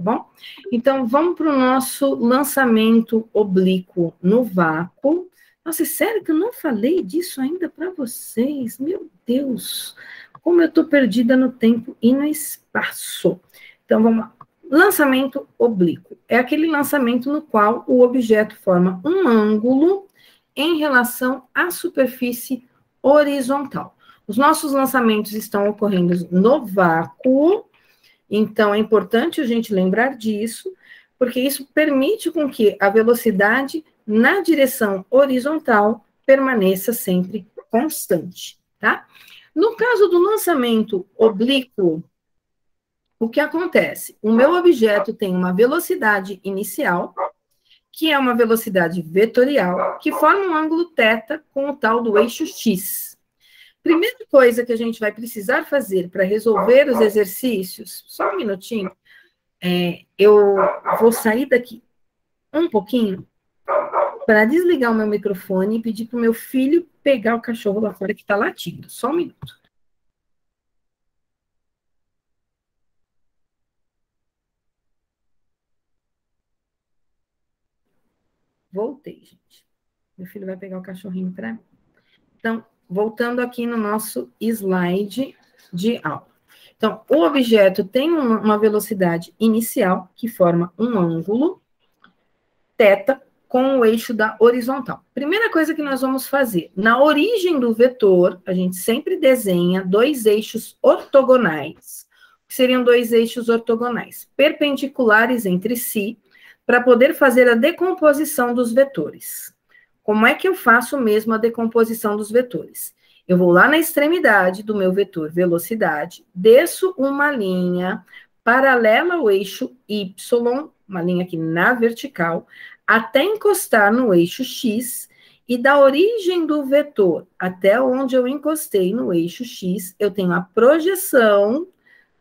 bom? Então, vamos para o nosso lançamento oblíquo no vácuo. Nossa, é sério que eu não falei disso ainda para vocês? Meu Deus, como eu estou perdida no tempo e no espaço. Então, vamos lá. Lançamento oblíquo é aquele lançamento no qual o objeto forma um ângulo em relação à superfície horizontal. Os nossos lançamentos estão ocorrendo no vácuo, então é importante a gente lembrar disso, porque isso permite com que a velocidade na direção horizontal permaneça sempre constante, tá? No caso do lançamento oblíquo, o que acontece? O meu objeto tem uma velocidade inicial, que é uma velocidade vetorial, que forma um ângulo θ com o tal do eixo x. Primeira coisa que a gente vai precisar fazer para resolver os exercícios, só um minutinho, eu vou sair daqui um pouquinho para desligar o meu microfone e pedir para o meu filho pegar o cachorro lá fora que está latindo. Só um minuto. Voltei, gente. Meu filho vai pegar o cachorrinho para mim. Então, voltando aqui no nosso slide de aula. Então, o objeto tem uma velocidade inicial, que forma um ângulo, θ, com o eixo da horizontal. Primeira coisa que nós vamos fazer, na origem do vetor, a gente sempre desenha dois eixos ortogonais. Que seriam dois eixos ortogonais, perpendiculares entre si, para poder fazer a decomposição dos vetores. Como é que eu faço mesmo a decomposição dos vetores? Eu vou lá na extremidade do meu vetor velocidade, desço uma linha paralela ao eixo y, uma linha aqui na vertical, até encostar no eixo x, e da origem do vetor até onde eu encostei no eixo x, eu tenho a projeção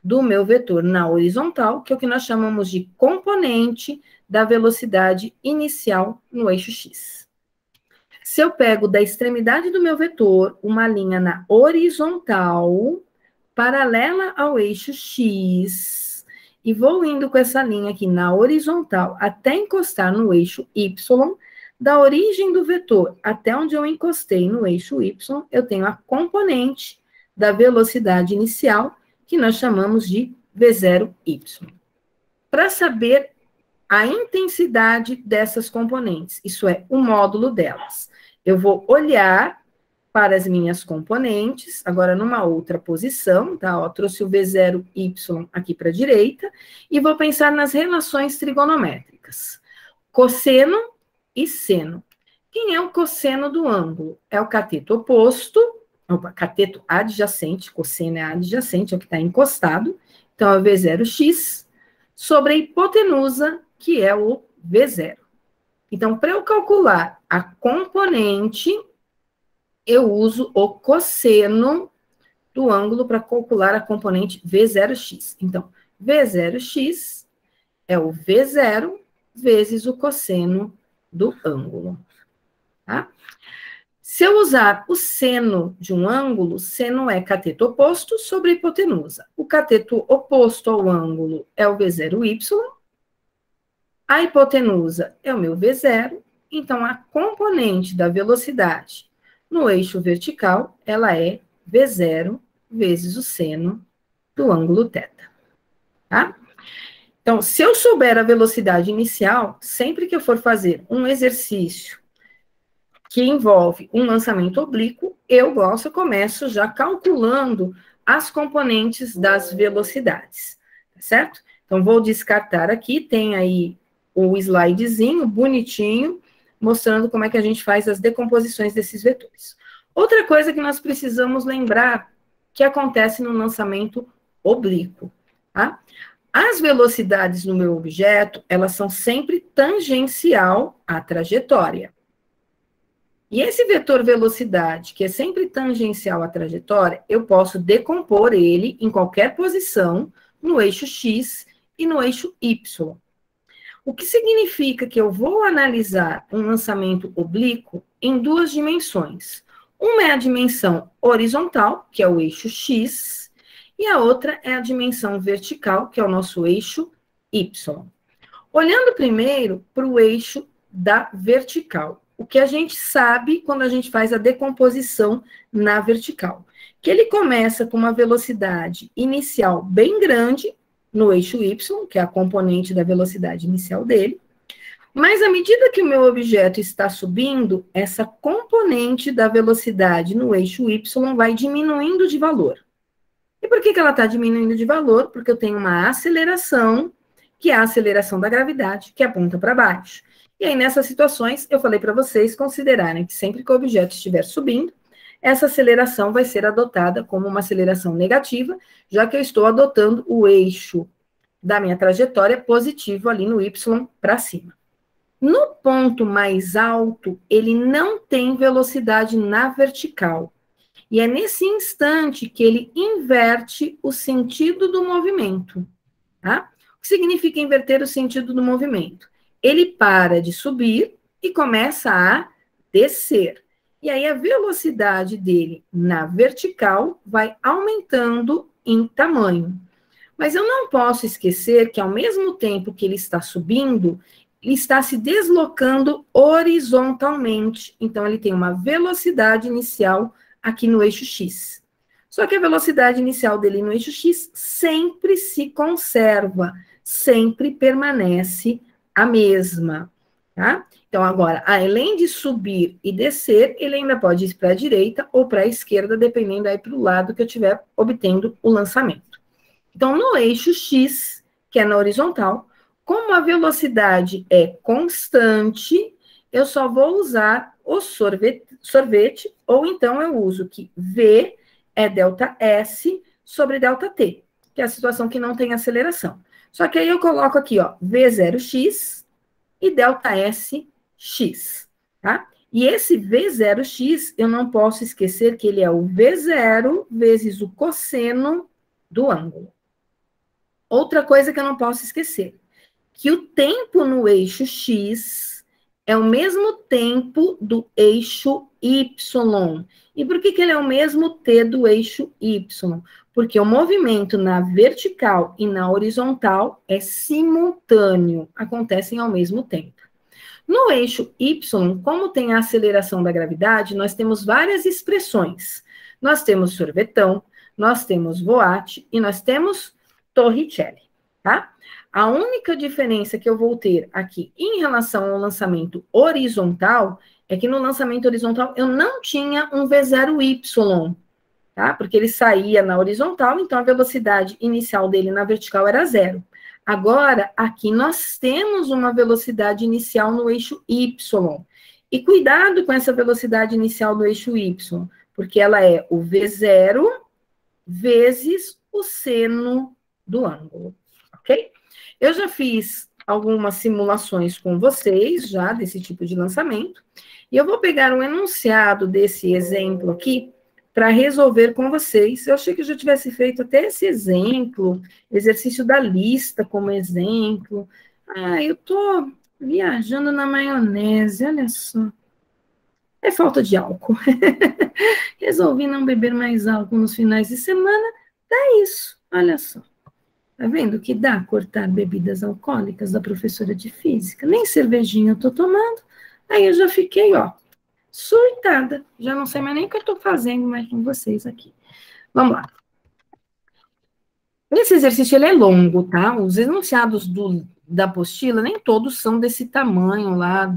do meu vetor na horizontal, que é o que nós chamamos de componente da velocidade inicial no eixo x. Se eu pego da extremidade do meu vetor uma linha na horizontal, paralela ao eixo x, e vou indo com essa linha aqui na horizontal até encostar no eixo y, da origem do vetor até onde eu encostei no eixo y, eu tenho a componente da velocidade inicial, que nós chamamos de v0y. Para saber a intensidade dessas componentes, isso é, o módulo delas, eu vou olhar para as minhas componentes, agora numa outra posição, tá? Ó, trouxe o v0y aqui para a direita, e vou pensar nas relações trigonométricas. Cosseno e seno. Quem é o cosseno do ângulo? É o cateto oposto, cateto adjacente, cosseno é adjacente, é o que está encostado, então é o v0x, sobre a hipotenusa, que é o v0. Então, para eu calcular a componente, eu uso o cosseno do ângulo para calcular a componente v0x. Então, v0x é o v0 vezes o cosseno do ângulo. Tá? Se eu usar o seno de um ângulo, seno é cateto oposto sobre a hipotenusa. O cateto oposto ao ângulo é o v0y, a hipotenusa é o meu v0, então a componente da velocidade no eixo vertical, ela é v0 vezes o seno do ângulo θ. Tá? Então, se eu souber a velocidade inicial, sempre que eu for fazer um exercício que envolve um lançamento oblíquo, eu começo já calculando as componentes das velocidades, tá certo? Então, vou descartar aqui, tem aí o slidezinho bonitinho, mostrando como é que a gente faz as decomposições desses vetores. Outra coisa que nós precisamos lembrar, que acontece no lançamento oblíquo, tá? As velocidades no meu objeto, elas são sempre tangencial à trajetória. E esse vetor velocidade, que é sempre tangencial à trajetória, eu posso decompor ele em qualquer posição no eixo x e no eixo y. O que significa que eu vou analisar um lançamento oblíquo em duas dimensões. Uma é a dimensão horizontal, que é o eixo x, e a outra é a dimensão vertical, que é o nosso eixo Y. Olhando primeiro para o eixo da vertical. O que a gente sabe quando a gente faz a decomposição na vertical? Que ele começa com uma velocidade inicial bem grande no eixo Y, que é a componente da velocidade inicial dele, mas à medida que o meu objeto está subindo, essa componente da velocidade no eixo Y vai diminuindo de valor. E por que ela está diminuindo de valor? Porque eu tenho uma aceleração, que é a aceleração da gravidade, que aponta para baixo. E aí, nessas situações, eu falei para vocês considerarem que sempre que o objeto estiver subindo, essa aceleração vai ser adotada como uma aceleração negativa, já que eu estou adotando o eixo da minha trajetória positivo ali no Y para cima. No ponto mais alto, ele não tem velocidade na vertical. E é nesse instante que ele inverte o sentido do movimento. Tá? O que significa inverter o sentido do movimento? Ele para de subir e começa a descer. E aí a velocidade dele na vertical vai aumentando em tamanho. Mas eu não posso esquecer que ao mesmo tempo que ele está subindo, ele está se deslocando horizontalmente. Então, ele tem uma velocidade inicial aqui no eixo X. Só que a velocidade inicial dele no eixo X sempre se conserva, sempre permanece a mesma, tá? Então, agora, além de subir e descer, ele ainda pode ir para a direita ou para a esquerda, dependendo aí para o lado que eu estiver obtendo o lançamento. Então, no eixo X, que é na horizontal, como a velocidade é constante, eu só vou usar o sorvete, ou então eu uso que V é delta S sobre delta T, que é a situação que não tem aceleração. Só que aí eu coloco aqui, ó, V0x e delta SX, tá? E esse V0x, eu não posso esquecer que ele é o V0 vezes o cosseno do ângulo. Outra coisa que eu não posso esquecer, que o tempo no eixo X é o mesmo tempo do eixo Y. E por que ele é o mesmo T do eixo Y? Porque o movimento na vertical e na horizontal é simultâneo, acontecem ao mesmo tempo. No eixo Y, como tem a aceleração da gravidade, nós temos várias expressões. Nós temos sorvetão, nós temos Voat e nós temos Torricelli, tá? A única diferença que eu vou ter aqui em relação ao lançamento horizontal é que no lançamento horizontal eu não tinha um V0Y, tá? Porque ele saía na horizontal, então a velocidade inicial dele na vertical era 0. Agora, aqui nós temos uma velocidade inicial no eixo Y. E cuidado com essa velocidade inicial do eixo Y, porque ela é o V0 vezes o seno do ângulo, ok? Eu já fiz algumas simulações com vocês, já, desse tipo de lançamento, e eu vou pegar um enunciado desse exemplo aqui para resolver com vocês. Eu achei que eu já tivesse feito até esse exemplo, exercício da lista como exemplo. Ah, eu tô viajando na maionese, olha só. É falta de álcool. Resolvi não beber mais álcool nos finais de semana, é isso, olha só. Tá vendo que dá cortar bebidas alcoólicas da professora de física? Nem cervejinha eu tô tomando. Aí eu já fiquei, ó, surtada. Já não sei mais nem o que eu tô fazendo mais com vocês aqui. Vamos lá. Esse exercício, ele é longo, tá? Os enunciados da apostila, nem todos são desse tamanho lá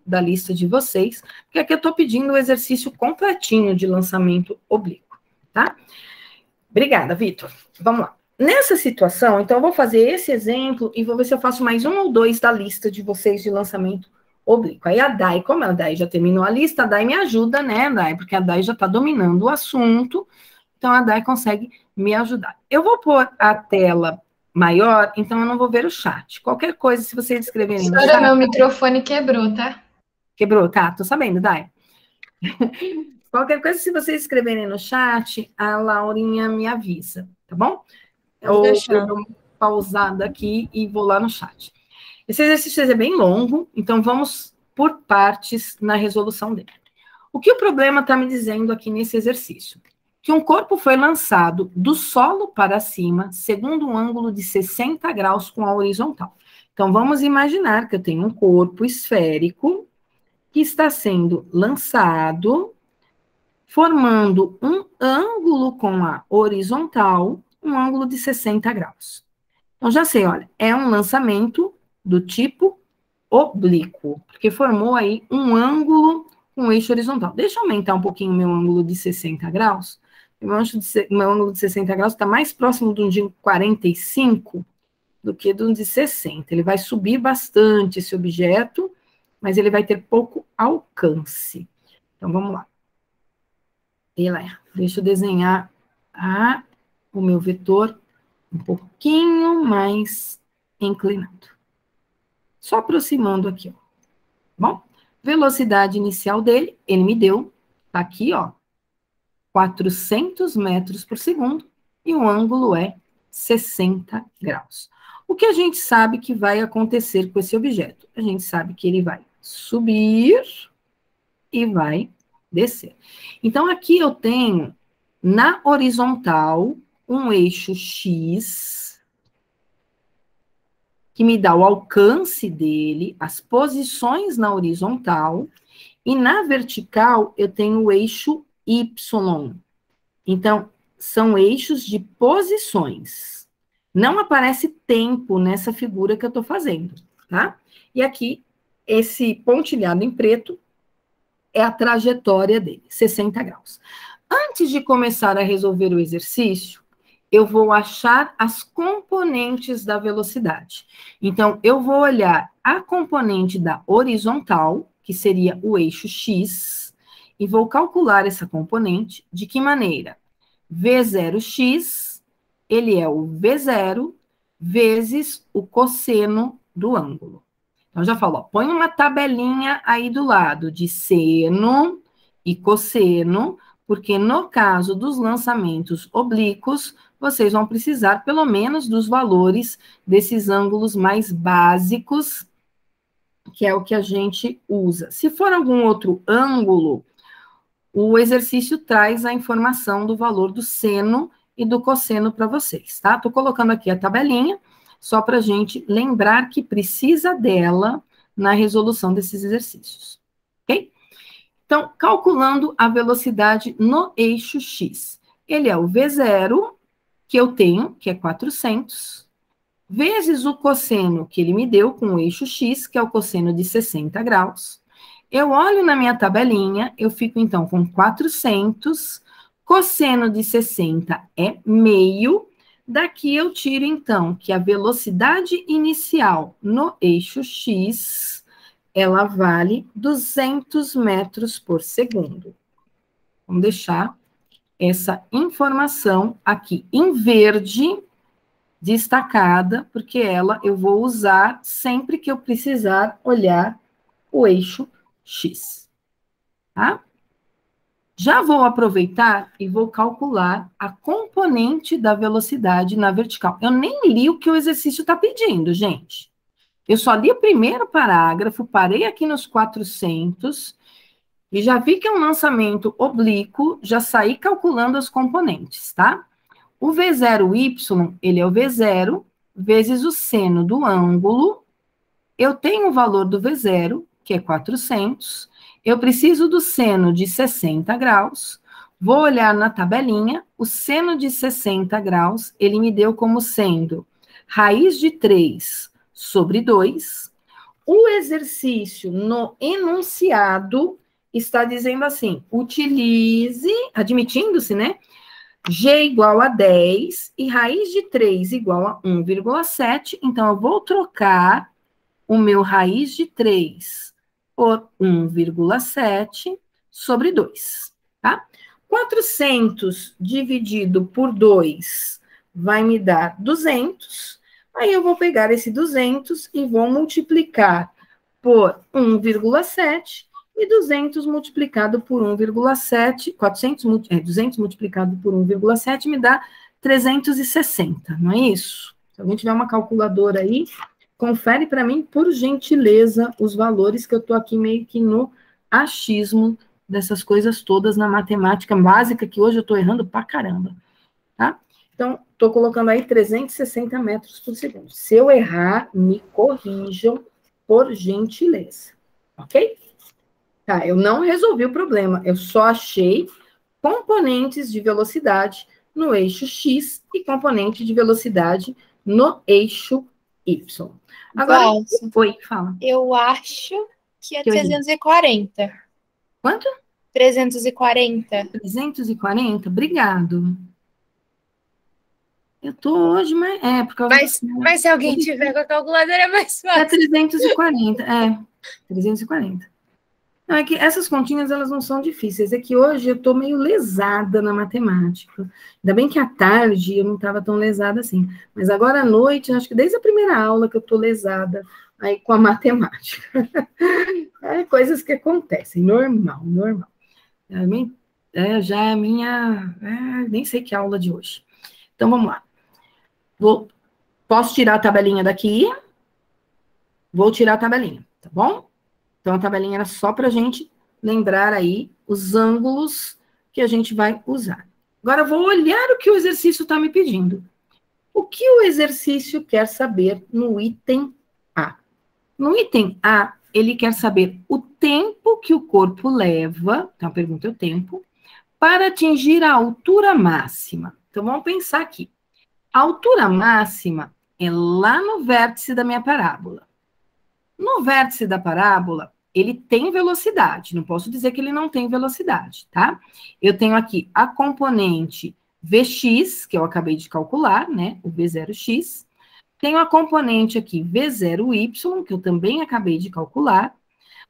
da lista de vocês, porque aqui eu tô pedindo o exercício completinho de lançamento oblíquo, tá? Obrigada, Vitor. Vamos lá. Nessa situação, então, eu vou fazer esse exemplo e vou ver se eu faço mais um ou dois da lista de vocês de lançamento oblíquo. Aí a Dai, como a Dai já terminou a lista, a Dai me ajuda, né, Dai? Porque a Dai já está dominando o assunto, então a Dai consegue me ajudar. Eu vou pôr a tela maior, então eu não vou ver o chat. Qualquer coisa, se vocês escreverem no chat... Meu microfone quebrou, tá? Quebrou, tá? Tô sabendo, Dai. Qualquer coisa, se vocês escreverem no chat, a Laurinha me avisa, tá bom? Ou eu dou uma pausada aqui e vou lá no chat. Esse exercício é bem longo, então vamos por partes na resolução dele. O que o problema está me dizendo aqui nesse exercício? que um corpo foi lançado do solo para cima, segundo um ângulo de 60 graus com a horizontal. Então, vamos imaginar que eu tenho um corpo esférico que está sendo lançado, formando um ângulo com a horizontal, um ângulo de 60 graus. Então, já sei, olha, é um lançamento do tipo oblíquo, porque formou aí um ângulo com eixo horizontal. Deixa eu aumentar um pouquinho o meu ângulo de 60 graus. Meu ângulo de 60 graus está mais próximo de um de 45 do que de um de 60. Ele vai subir bastante esse objeto, mas ele vai ter pouco alcance. Então, vamos lá. Deixa eu desenhar o meu vetor um pouquinho mais inclinado. Só aproximando aqui, ó. Bom, velocidade inicial dele, ele me deu, tá aqui, ó, 400 metros por segundo, e o ângulo é 60 graus. O que a gente sabe que vai acontecer com esse objeto? A gente sabe que ele vai subir e vai descer. Então, aqui eu tenho, na horizontal, um eixo X, que me dá o alcance dele, as posições na horizontal, e na vertical eu tenho o eixo Y. Então, são eixos de posições. Não aparece tempo nessa figura que eu estou fazendo, tá? E aqui, esse pontilhado em preto é a trajetória dele, 60 graus. Antes de começar a resolver o exercício, eu vou achar as componentes da velocidade. Então, eu vou olhar a componente da horizontal, que seria o eixo X, e vou calcular essa componente de que maneira? V0x, ele é o V0 vezes o cosseno do ângulo. Então, já falou, põe uma tabelinha aí do lado de seno e cosseno, porque no caso dos lançamentos oblíquos, vocês vão precisar pelo menos dos valores desses ângulos mais básicos, que é o que a gente usa. Se for algum outro ângulo, o exercício traz a informação do valor do seno e do cosseno para vocês, tá? Estou colocando aqui a tabelinha, só para a gente lembrar que precisa dela na resolução desses exercícios, ok? Então, calculando a velocidade no eixo X. Ele é o V0, que eu tenho, que é 400, vezes o cosseno que ele me deu com o eixo X, que é o cosseno de 60 graus. Eu olho na minha tabelinha, eu fico, então, com 400, cosseno de 60 é meio. Daqui eu tiro, então, que a velocidade inicial no eixo X, ela vale 200 metros por segundo. Vamos deixar essa informação aqui em verde, destacada, porque ela eu vou usar sempre que eu precisar olhar o eixo X, tá? Já vou aproveitar e vou calcular a componente da velocidade na vertical. Eu nem li o que o exercício está pedindo, gente. Eu só li o primeiro parágrafo, parei aqui nos 400 e já vi que é um lançamento oblíquo, já saí calculando as componentes, tá? O V0y, ele é o V0 vezes o seno do ângulo. Eu tenho o valor do V0, que é 400. Eu preciso do seno de 60 graus. Vou olhar na tabelinha. O seno de 60 graus, ele me deu como sendo raiz de 3 sobre 2. O exercício no enunciado está dizendo assim, utilize, admitindo-se, né? G igual a 10 e raiz de 3 igual a 1,7. Então, eu vou trocar o meu raiz de 3 por 1,7 sobre 2, tá? 400 dividido por 2 vai me dar 200. Aí eu vou pegar esse 200 e vou multiplicar por 1,7 e 200 multiplicado por 1,7, 200 multiplicado por 1,7 me dá 360, não é isso? Se alguém tiver uma calculadora aí, confere para mim, por gentileza, os valores que eu estou aqui meio que no achismo dessas coisas todas na matemática básica, que hoje eu estou errando pra caramba, tá? Então, estou colocando aí 360 metros por segundo. Se eu errar, me corrijam, por gentileza, ok? Tá, eu não resolvi o problema, eu só achei componentes de velocidade no eixo X e componente de velocidade no eixo Y. Agora, Valsa, oi, fala. eu acho que é Que eu errei. 340. Quanto? 340. 340? Obrigado. Eu tô hoje, mas é por causa Mas se alguém tiver com a calculadora é mais É fácil. 340, 340. Não, é que essas continhas, elas não são difíceis, é que hoje eu tô meio lesada na matemática. Ainda bem que à tarde eu não estava tão lesada assim, mas agora à noite, acho que desde a primeira aula que eu tô lesada aí com a matemática. É coisas que acontecem, normal, normal. Já é a minha, nem sei que aula de hoje. Então, vamos lá. Posso tirar a tabelinha daqui? Vou tirar a tabelinha, tá bom? Então, a tabelinha era só para a gente lembrar aí os ângulos que a gente vai usar. Agora, eu vou olhar o que o exercício está me pedindo. O que o exercício quer saber no item A? No item A, ele quer saber o tempo que o corpo leva, então a pergunta é o tempo, para atingir a altura máxima. Então, vamos pensar aqui. A altura máxima é lá no vértice da minha parábola. No vértice da parábola, ele tem velocidade, não posso dizer que ele não tem velocidade, tá? Eu tenho aqui a componente Vx, que eu acabei de calcular, né, o V0x. Tenho a componente aqui V0y, que eu também acabei de calcular,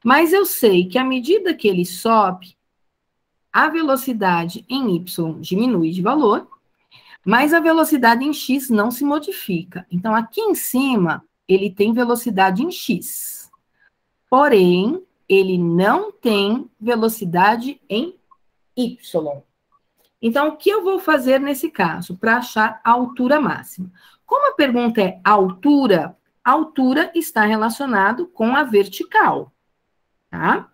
mas eu sei que à medida que ele sobe, a velocidade em y diminui de valor, mas a velocidade em x não se modifica. Então, aqui em cima, ele tem velocidade em x. Porém, ele não tem velocidade em y. Então, o que eu vou fazer nesse caso para achar a altura máxima? Como a pergunta é altura, a altura está relacionado com a vertical, tá?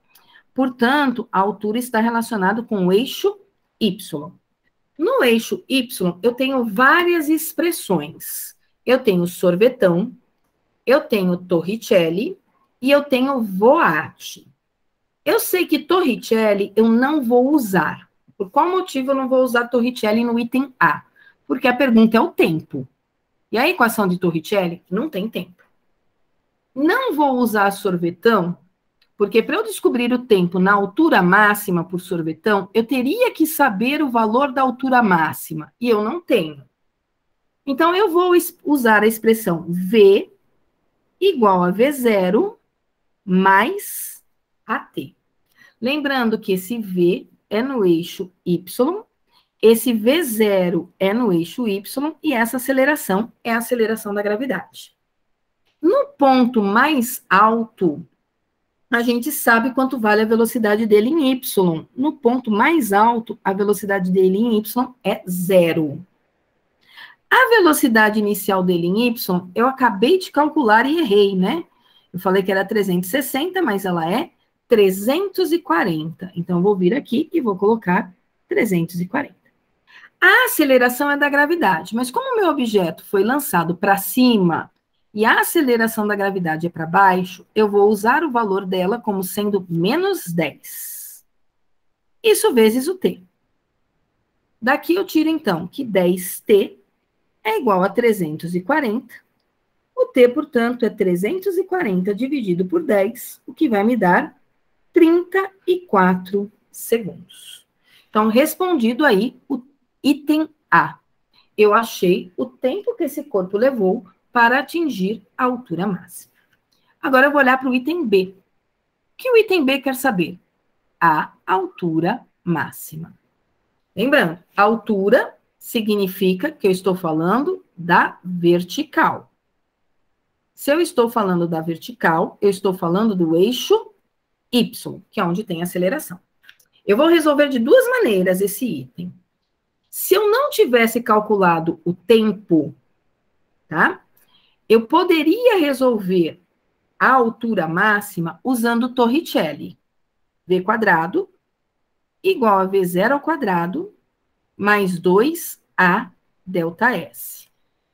Portanto, a altura está relacionada com o eixo y. No eixo y, eu tenho várias expressões. Eu tenho sorvetão, eu tenho Torricelli e eu tenho Voat. Eu sei que Torricelli eu não vou usar. Por qual motivo eu não vou usar Torricelli no item A? Porque a pergunta é o tempo. E a equação de Torricelli não tem tempo. Não vou usar sorvetão, porque para eu descobrir o tempo na altura máxima por sorvetão, eu teria que saber o valor da altura máxima, e eu não tenho. Então, eu vou usar a expressão V igual a V0 mais AT. Lembrando que esse V é no eixo Y, esse V0 é no eixo Y, e essa aceleração é a aceleração da gravidade. No ponto mais alto, a gente sabe quanto vale a velocidade dele em Y. No ponto mais alto, a velocidade dele em Y é 0. A velocidade inicial dele em Y, eu acabei de calcular e errei, né? Eu falei que era 360, mas ela é 340. Então, eu vou vir aqui e vou colocar 340. A aceleração é da gravidade, mas como o meu objeto foi lançado para cima e a aceleração da gravidade é para baixo, eu vou usar o valor dela como sendo menos 10. Isso vezes o t. Daqui eu tiro, então, que 10t é igual a 340. O t, portanto, é 340 dividido por 10, o que vai me dar 34 segundos. Então, respondido aí o item A. Eu achei o tempo que esse corpo levou para atingir a altura máxima. Agora eu vou olhar para o item B. O que o item B quer saber? A altura máxima. Lembrando, altura significa que eu estou falando da vertical. Se eu estou falando da vertical, eu estou falando do eixo Y, que é onde tem aceleração. Eu vou resolver de duas maneiras esse item. Se eu não tivesse calculado o tempo, tá? Eu poderia resolver a altura máxima usando Torricelli. V quadrado igual a V0 ao quadrado, mais 2A delta S.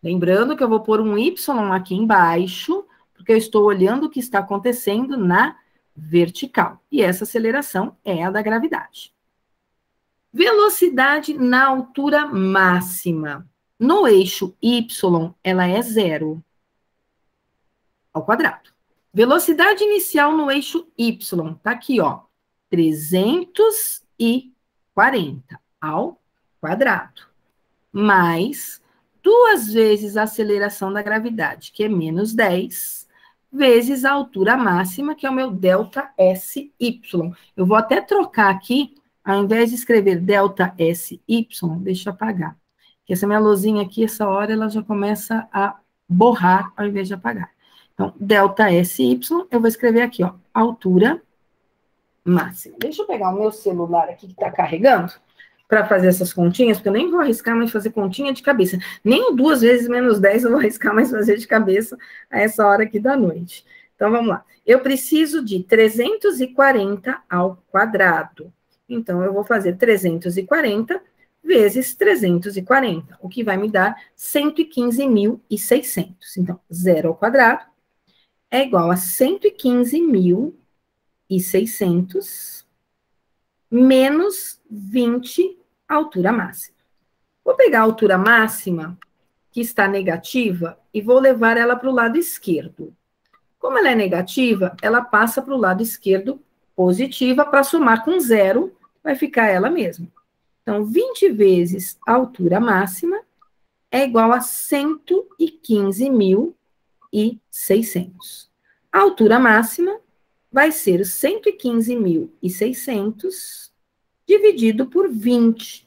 Lembrando que eu vou pôr um Y aqui embaixo, porque eu estou olhando o que está acontecendo na vertical. E essa aceleração é a da gravidade. Velocidade na altura máxima. No eixo Y, ela é 0 ao quadrado. Velocidade inicial no eixo Y, tá aqui, ó, 340 ao quadrado, mais 2 vezes a aceleração da gravidade, que é menos 10, vezes a altura máxima, que é o meu delta SY. Eu vou até trocar aqui, ao invés de escrever delta SY, deixa eu apagar. Porque essa minha luzinha aqui, essa hora, ela já começa a borrar ao invés de apagar. Então, delta SY, eu vou escrever aqui, ó, altura máxima. Deixa eu pegar o meu celular aqui que está carregando, para fazer essas continhas, porque eu nem vou arriscar mais fazer continha de cabeça. Nem o 2 vezes menos 10 eu vou arriscar mais fazer de cabeça a essa hora aqui da noite. Então, vamos lá. Eu preciso de 340 ao quadrado. Então, eu vou fazer 340 vezes 340, o que vai me dar 115.600. Então, 0 ao quadrado é igual a 115.600 menos 20, altura máxima. Vou pegar a altura máxima, que está negativa, e vou levar ela para o lado esquerdo. Como ela é negativa, ela passa para o lado esquerdo positiva, para somar com 0, vai ficar ela mesma. Então, 20 vezes a altura máxima é igual a 115.600. A altura máxima vai ser 115.600 dividido por 20.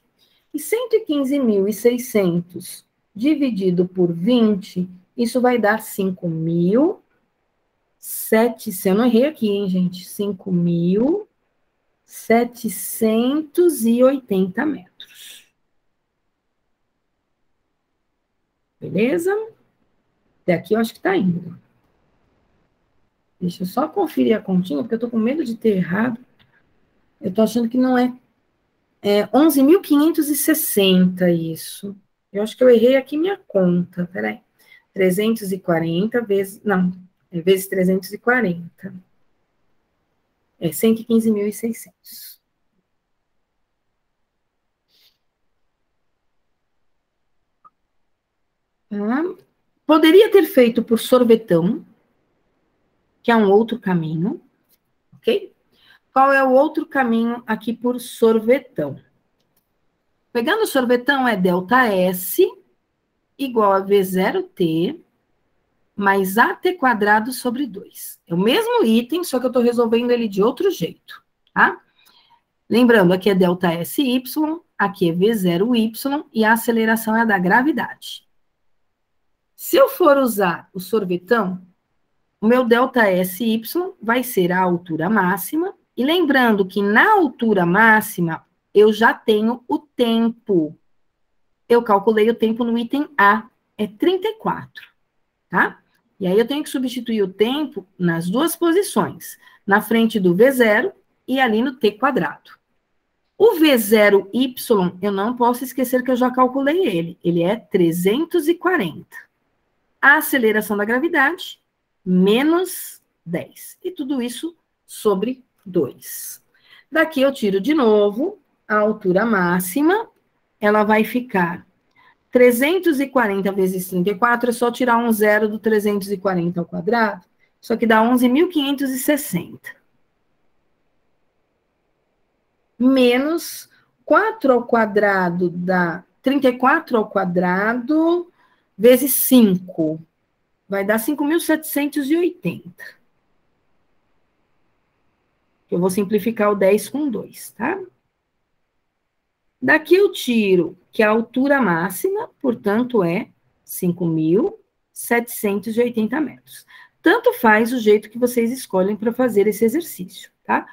E 115.600 dividido por 20, isso vai dar 5.700. Eu não errei aqui, hein, gente? 5.780 metros. Beleza? Até aqui eu acho que tá indo. Deixa eu só conferir a continha, porque eu tô com medo de ter errado. Eu tô achando que não é. É 11.560 isso. Eu acho que eu errei aqui minha conta. Peraí. 340 vezes... Não, vezes 340. É 115.600. Poderia ter feito por sorvetão, que é um outro caminho, ok? Qual é o outro caminho aqui por sorvetão? Pegando o sorvetão, é delta S igual a V0T mais AT quadrado sobre 2. É o mesmo item, só que eu estou resolvendo ele de outro jeito, tá? Lembrando, aqui é delta SY, aqui é V0Y, e a aceleração é a da gravidade. Se eu for usar o sorvetão, o meu delta SY vai ser a altura máxima, e lembrando que na altura máxima, eu já tenho o tempo. Eu calculei o tempo no item A, é 34, tá? E aí eu tenho que substituir o tempo nas duas posições, na frente do V0 e ali no T quadrado. O V0Y, eu não posso esquecer que eu já calculei ele é 340. A aceleração da gravidade, menos 10. E tudo isso sobre 2. Daqui eu tiro de novo a altura máxima, ela vai ficar 340 vezes 34, é só tirar um zero do 340 ao quadrado, isso aqui dá 11.560. Menos 4 ao quadrado dá 34 ao quadrado vezes 5. Vai dar 5.780. Eu vou simplificar o 10 com 2, tá? Daqui eu tiro que a altura máxima, portanto, é 5.780 metros. Tanto faz o jeito que vocês escolhem para fazer esse exercício, tá?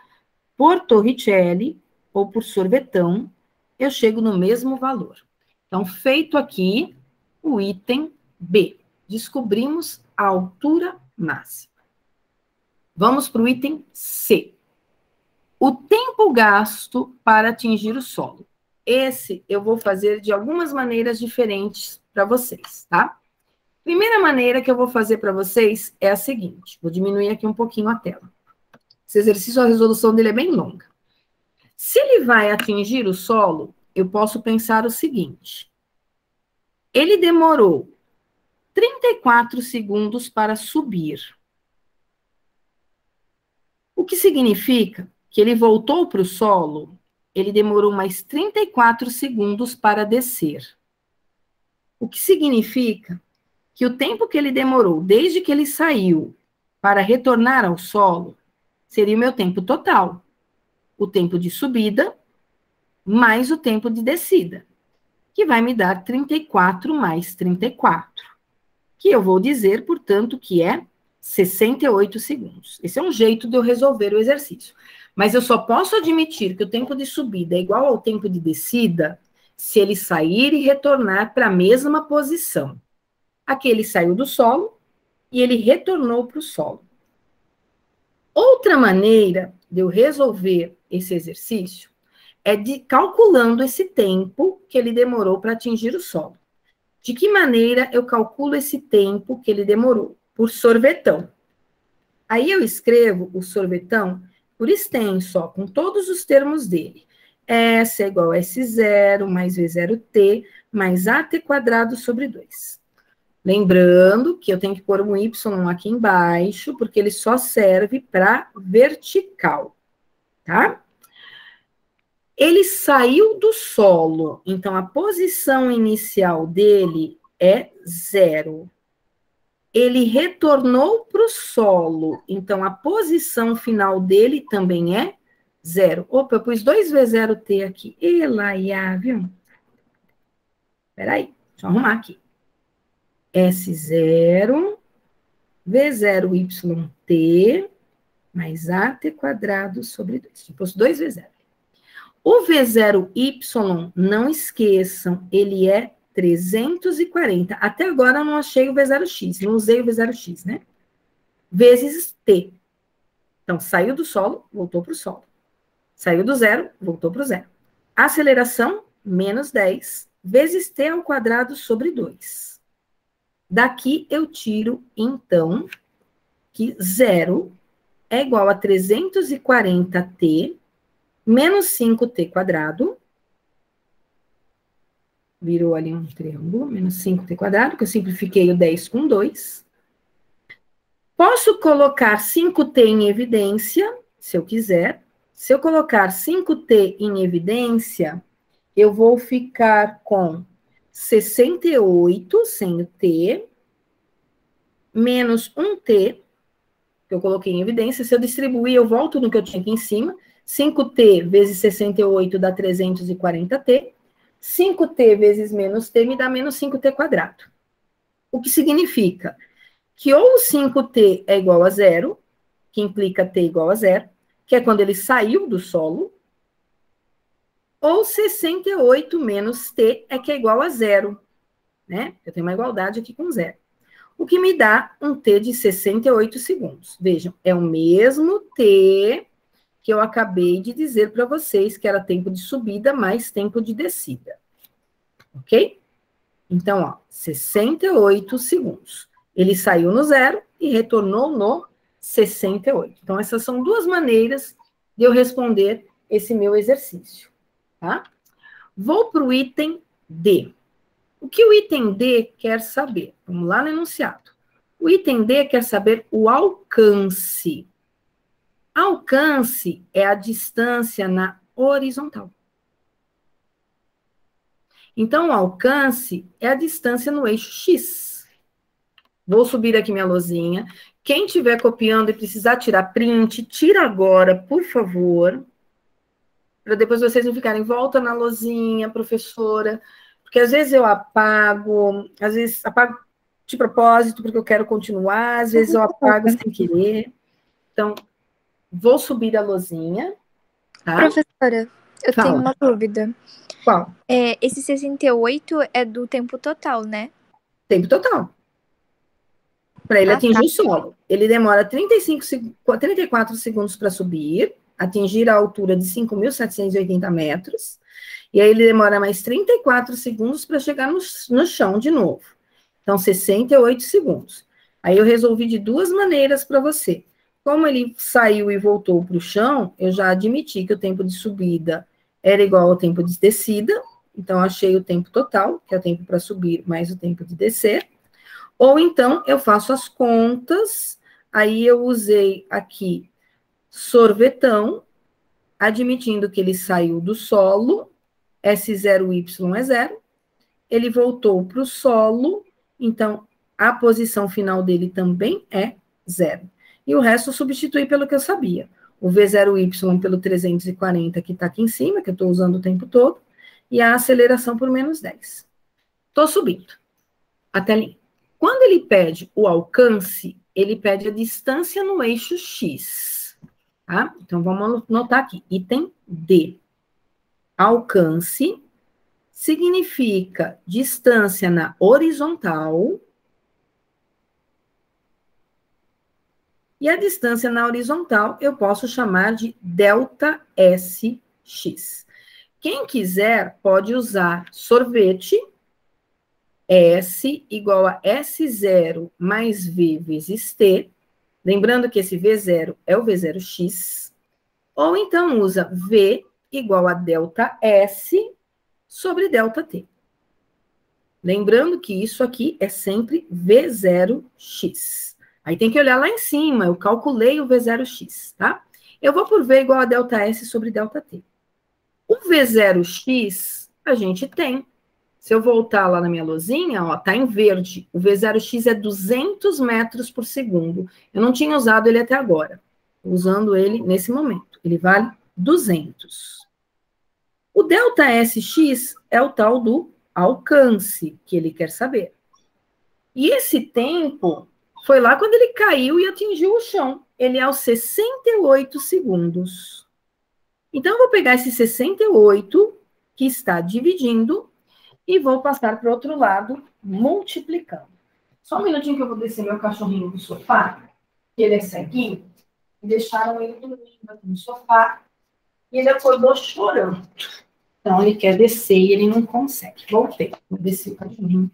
Por Torricelli ou por sorvetão, eu chego no mesmo valor. Então, feito aqui o item B. Descobrimos a altura máxima. Vamos para o item C. o tempo gasto para atingir o solo. Esse eu vou fazer de algumas maneiras diferentes para vocês, tá? Primeira maneira que eu vou fazer para vocês é a seguinte. Vou diminuir aqui um pouquinho a tela. Esse exercício, a resolução dele é bem longa. Se ele vai atingir o solo, eu posso pensar o seguinte. Ele demorou 34 segundos para subir. O que significa que ele voltou para o solo, ele demorou mais 34 segundos para descer. O que significa que o tempo que ele demorou desde que ele saiu para retornar ao solo seria o meu tempo total. O tempo de subida mais o tempo de descida, que vai me dar 34 mais 34, que eu vou dizer, portanto, que é 68 segundos. Esse é um jeito de eu resolver o exercício. Mas eu só posso admitir que o tempo de subida é igual ao tempo de descida se ele sair e retornar para a mesma posição. Aqui ele saiu do solo e ele retornou para o solo. Outra maneira de eu resolver esse exercício é calculando esse tempo que ele demorou para atingir o solo. De que maneira eu calculo esse tempo que ele demorou? Por sorvetão. Aí eu escrevo o sorvetão por extenso, ó, com todos os termos dele. S é igual a S0 mais V0t mais AT quadrado sobre 2. Lembrando que eu tenho que pôr um Y aqui embaixo, porque ele só serve para vertical, tá? Ele saiu do solo, então a posição inicial dele é 0. Ele retornou para o solo, então a posição final dele também é 0. Opa, eu pus 2V0t aqui. Elaia, viu? Peraí, deixa eu arrumar aqui. S0, V0YT, mais AT quadrado sobre 2. Eu pus 2V0. O V0Y, não esqueçam, ele é 340. Até agora eu não achei o V0x, não usei o V0x, né? Vezes T. Então, saiu do solo, voltou para o solo. Saiu do zero, voltou para o zero. Aceleração, menos 10, vezes T ao quadrado sobre 2. Daqui eu tiro, então, que 0 é igual a 340t menos 5t quadrado. Virou ali um triângulo, menos 5t quadrado, que eu simplifiquei o 10 com 2. Posso colocar 5t em evidência, se eu quiser. Se eu colocar 5t em evidência, eu vou ficar com 68, sem o t, menos 1t, que eu coloquei em evidência. Se eu distribuir, eu volto no que eu tinha aqui em cima. 5t vezes 68 dá 340t. 5t vezes menos t me dá menos 5t quadrado. O que significa que ou 5t é igual a 0, que implica t igual a 0, que é quando ele saiu do solo, ou 68 menos t é que é igual a 0, né? Eu tenho uma igualdade aqui com 0. O que me dá um t de 68 segundos. Vejam, é o mesmo t que eu acabei de dizer para vocês, que era tempo de subida mais tempo de descida. Ok? Então, ó, 68 segundos. Ele saiu no 0 e retornou no 68. Então, essas são duas maneiras de eu responder esse meu exercício, tá? Vou para o item D. O que o item D quer saber? Vamos lá no enunciado. O item D quer saber o alcance. Alcance é a distância na horizontal. Então, o alcance é a distância no eixo X. Vou subir aqui minha lousinha. Quem estiver copiando e precisar tirar print, tira agora, por favor. Para depois vocês não ficarem, volta na lousinha, professora. Porque às vezes eu apago, às vezes apago de propósito, porque eu quero continuar, às vezes eu apago sem querer. Então, vou subir a lousinha. Tá? Professora, eu Fala. tenho uma dúvida. Qual? Esse 68 é do tempo total, né? Tempo total. Para ele atingir o solo. Ele demora 34 segundos para subir atingir a altura de 5.780 metros, e aí ele demora mais 34 segundos para chegar no chão de novo. Então, 68 segundos. Aí eu resolvi de duas maneiras para você. Como ele saiu e voltou para o chão, eu já admiti que o tempo de subida era igual ao tempo de descida, então achei o tempo total, que é o tempo para subir mais o tempo de descer. Ou então eu faço as contas, aí eu usei aqui sorvetão, admitindo que ele saiu do solo, S0Y é 0, ele voltou para o solo, então a posição final dele também é 0. E o resto eu substituí pelo que eu sabia. O V0Y pelo 340, que está aqui em cima, que eu estou usando o tempo todo, e a aceleração por menos 10. Estou subindo até ali. Quando ele pede o alcance, ele pede a distância no eixo X. Tá? Então, vamos anotar aqui. Item D. Alcance significa distância na horizontal. E a distância na horizontal eu posso chamar de delta SX. Quem quiser pode usar sorvete, S igual a S0 mais V vezes T. Lembrando que esse V0 é o V0x. Ou então usa V igual a delta S sobre delta T. Lembrando que isso aqui é sempre V0x. Aí tem que olhar lá em cima, eu calculei o V0x, tá? Eu vou por V igual a delta S sobre delta T. O V0x a gente tem. Se eu voltar lá na minha luzinha, ó, tá em verde. O V0x é 200 metros por segundo. Eu não tinha usado ele até agora. Estou usando ele nesse momento. Ele vale 200. O delta SX é o tal do alcance que ele quer saber. E esse tempo foi lá quando ele caiu e atingiu o chão. Ele é aos 68 segundos. Então, eu vou pegar esse 68, que está dividindo, e vou passar para o outro lado, multiplicando. Só um minutinho que eu vou descer meu cachorrinho do sofá, que ele é ceguinho, e deixaram ele dormindo aqui no sofá, e ele acordou chorando. Então, ele quer descer e ele não consegue. Voltei, vou descer o cachorrinho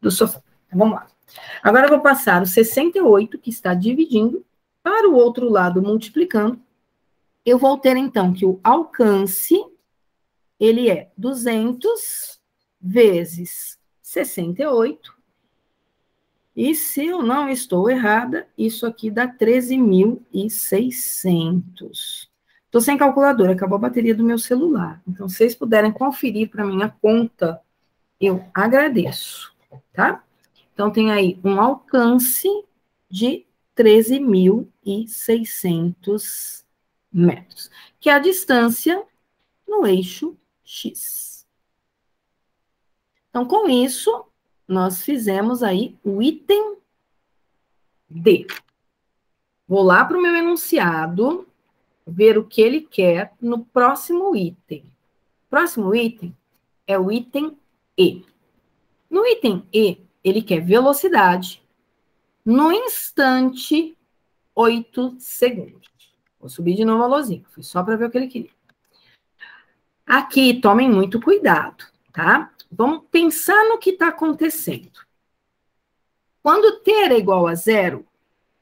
do sofá. Então, vamos lá. Agora eu vou passar o 68, que está dividindo, para o outro lado, multiplicando. Eu vou ter, então, que o alcance, ele é 200 vezes 68. E se eu não estou errada, isso aqui dá 13.600. Estou sem calculadora, acabou a bateria do meu celular. Então, se vocês puderem conferir para minha conta, eu agradeço, tá? Então, tem aí um alcance de 13.600 metros, que é a distância no eixo X. Então, com isso, nós fizemos aí o item D. Vou lá para o meu enunciado, ver o que ele quer no próximo item. O próximo item é o item E. No item E, ele quer velocidade no instante 8 segundos. Vou subir de novo a luzinha, foi só para ver o que ele queria. Aqui, tomem muito cuidado, tá? Vamos pensar no que está acontecendo. Quando t era igual a 0,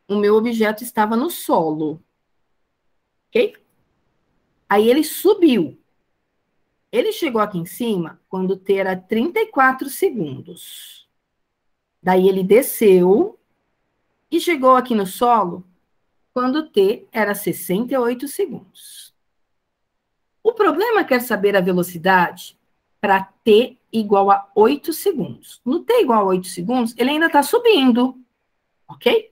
o meu objeto estava no solo. Ok? Aí ele subiu. Ele chegou aqui em cima quando t era 34 segundos. Daí ele desceu e chegou aqui no solo quando t era 68 segundos. O problema quer saber a velocidade para t igual a 8 segundos. No t igual a 8 segundos, ele ainda está subindo, ok?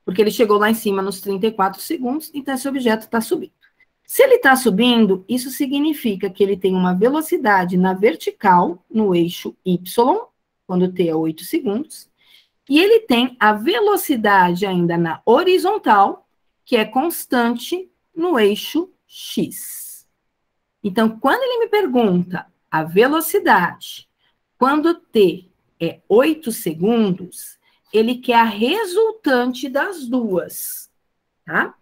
Porque ele chegou lá em cima nos 34 segundos, então esse objeto está subindo. Se ele está subindo, isso significa que ele tem uma velocidade na vertical, no eixo y, quando t é 8 segundos, e ele tem a velocidade ainda na horizontal, que é constante no eixo x. Então, quando ele me pergunta a velocidade, quando t é 8 segundos, ele quer a resultante das duas, tá?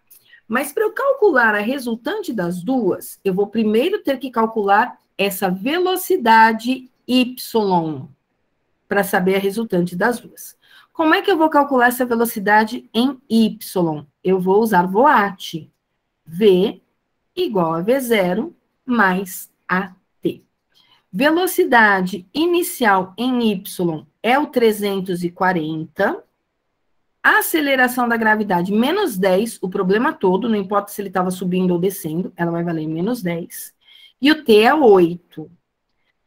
Mas para eu calcular a resultante das duas, eu vou primeiro ter que calcular essa velocidade y, para saber a resultante das duas. Como é que eu vou calcular essa velocidade em y? Eu vou usar VOAT. V igual a V0 mais AT. Velocidade inicial em y é o 340. A aceleração da gravidade, menos 10, o problema todo, não importa se ele estava subindo ou descendo, ela vai valer menos 10. E o t é 8.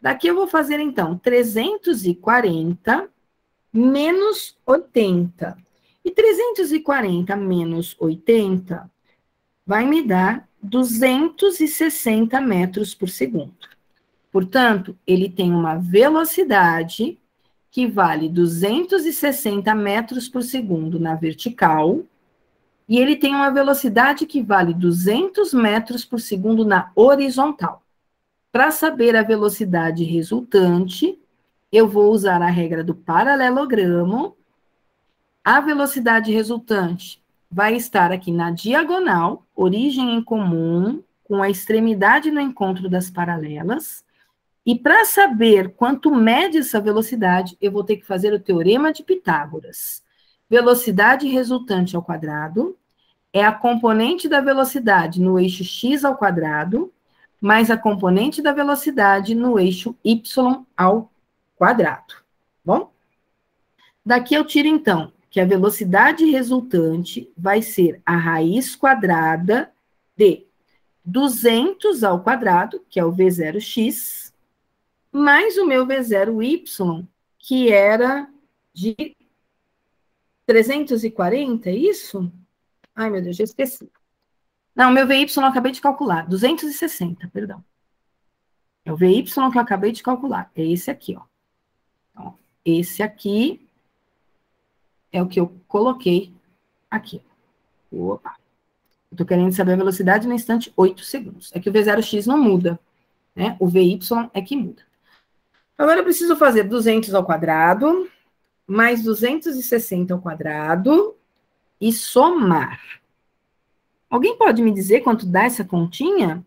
Daqui eu vou fazer, então, 340 menos 80. E 340 menos 80 vai me dar 260 metros por segundo. Portanto, ele tem uma velocidade que vale 260 metros por segundo na vertical, e ele tem uma velocidade que vale 200 metros por segundo na horizontal. Para saber a velocidade resultante, eu vou usar a regra do paralelogramo. A velocidade resultante vai estar aqui na diagonal, origem em comum, com a extremidade no encontro das paralelas. E para saber quanto mede essa velocidade, eu vou ter que fazer o teorema de Pitágoras. Velocidade resultante ao quadrado é a componente da velocidade no eixo x ao quadrado, mais a componente da velocidade no eixo y ao quadrado. Bom? Daqui eu tiro, então, que a velocidade resultante vai ser a raiz quadrada de 200 ao quadrado, que é o V0x, mais o meu V0y, que era de 340, é isso? Ai, meu Deus, já esqueci. Não, meu VY eu acabei de calcular, 260, perdão. É o VY que eu acabei de calcular, é esse aqui, ó. Então, esse aqui é o que eu coloquei aqui. Opa. Eu tô querendo saber a velocidade no instante 8 segundos. É que o V0x não muda, né? O VY é que muda. Agora eu preciso fazer 200 ao quadrado, mais 260 ao quadrado, e somar. Alguém pode me dizer quanto dá essa continha?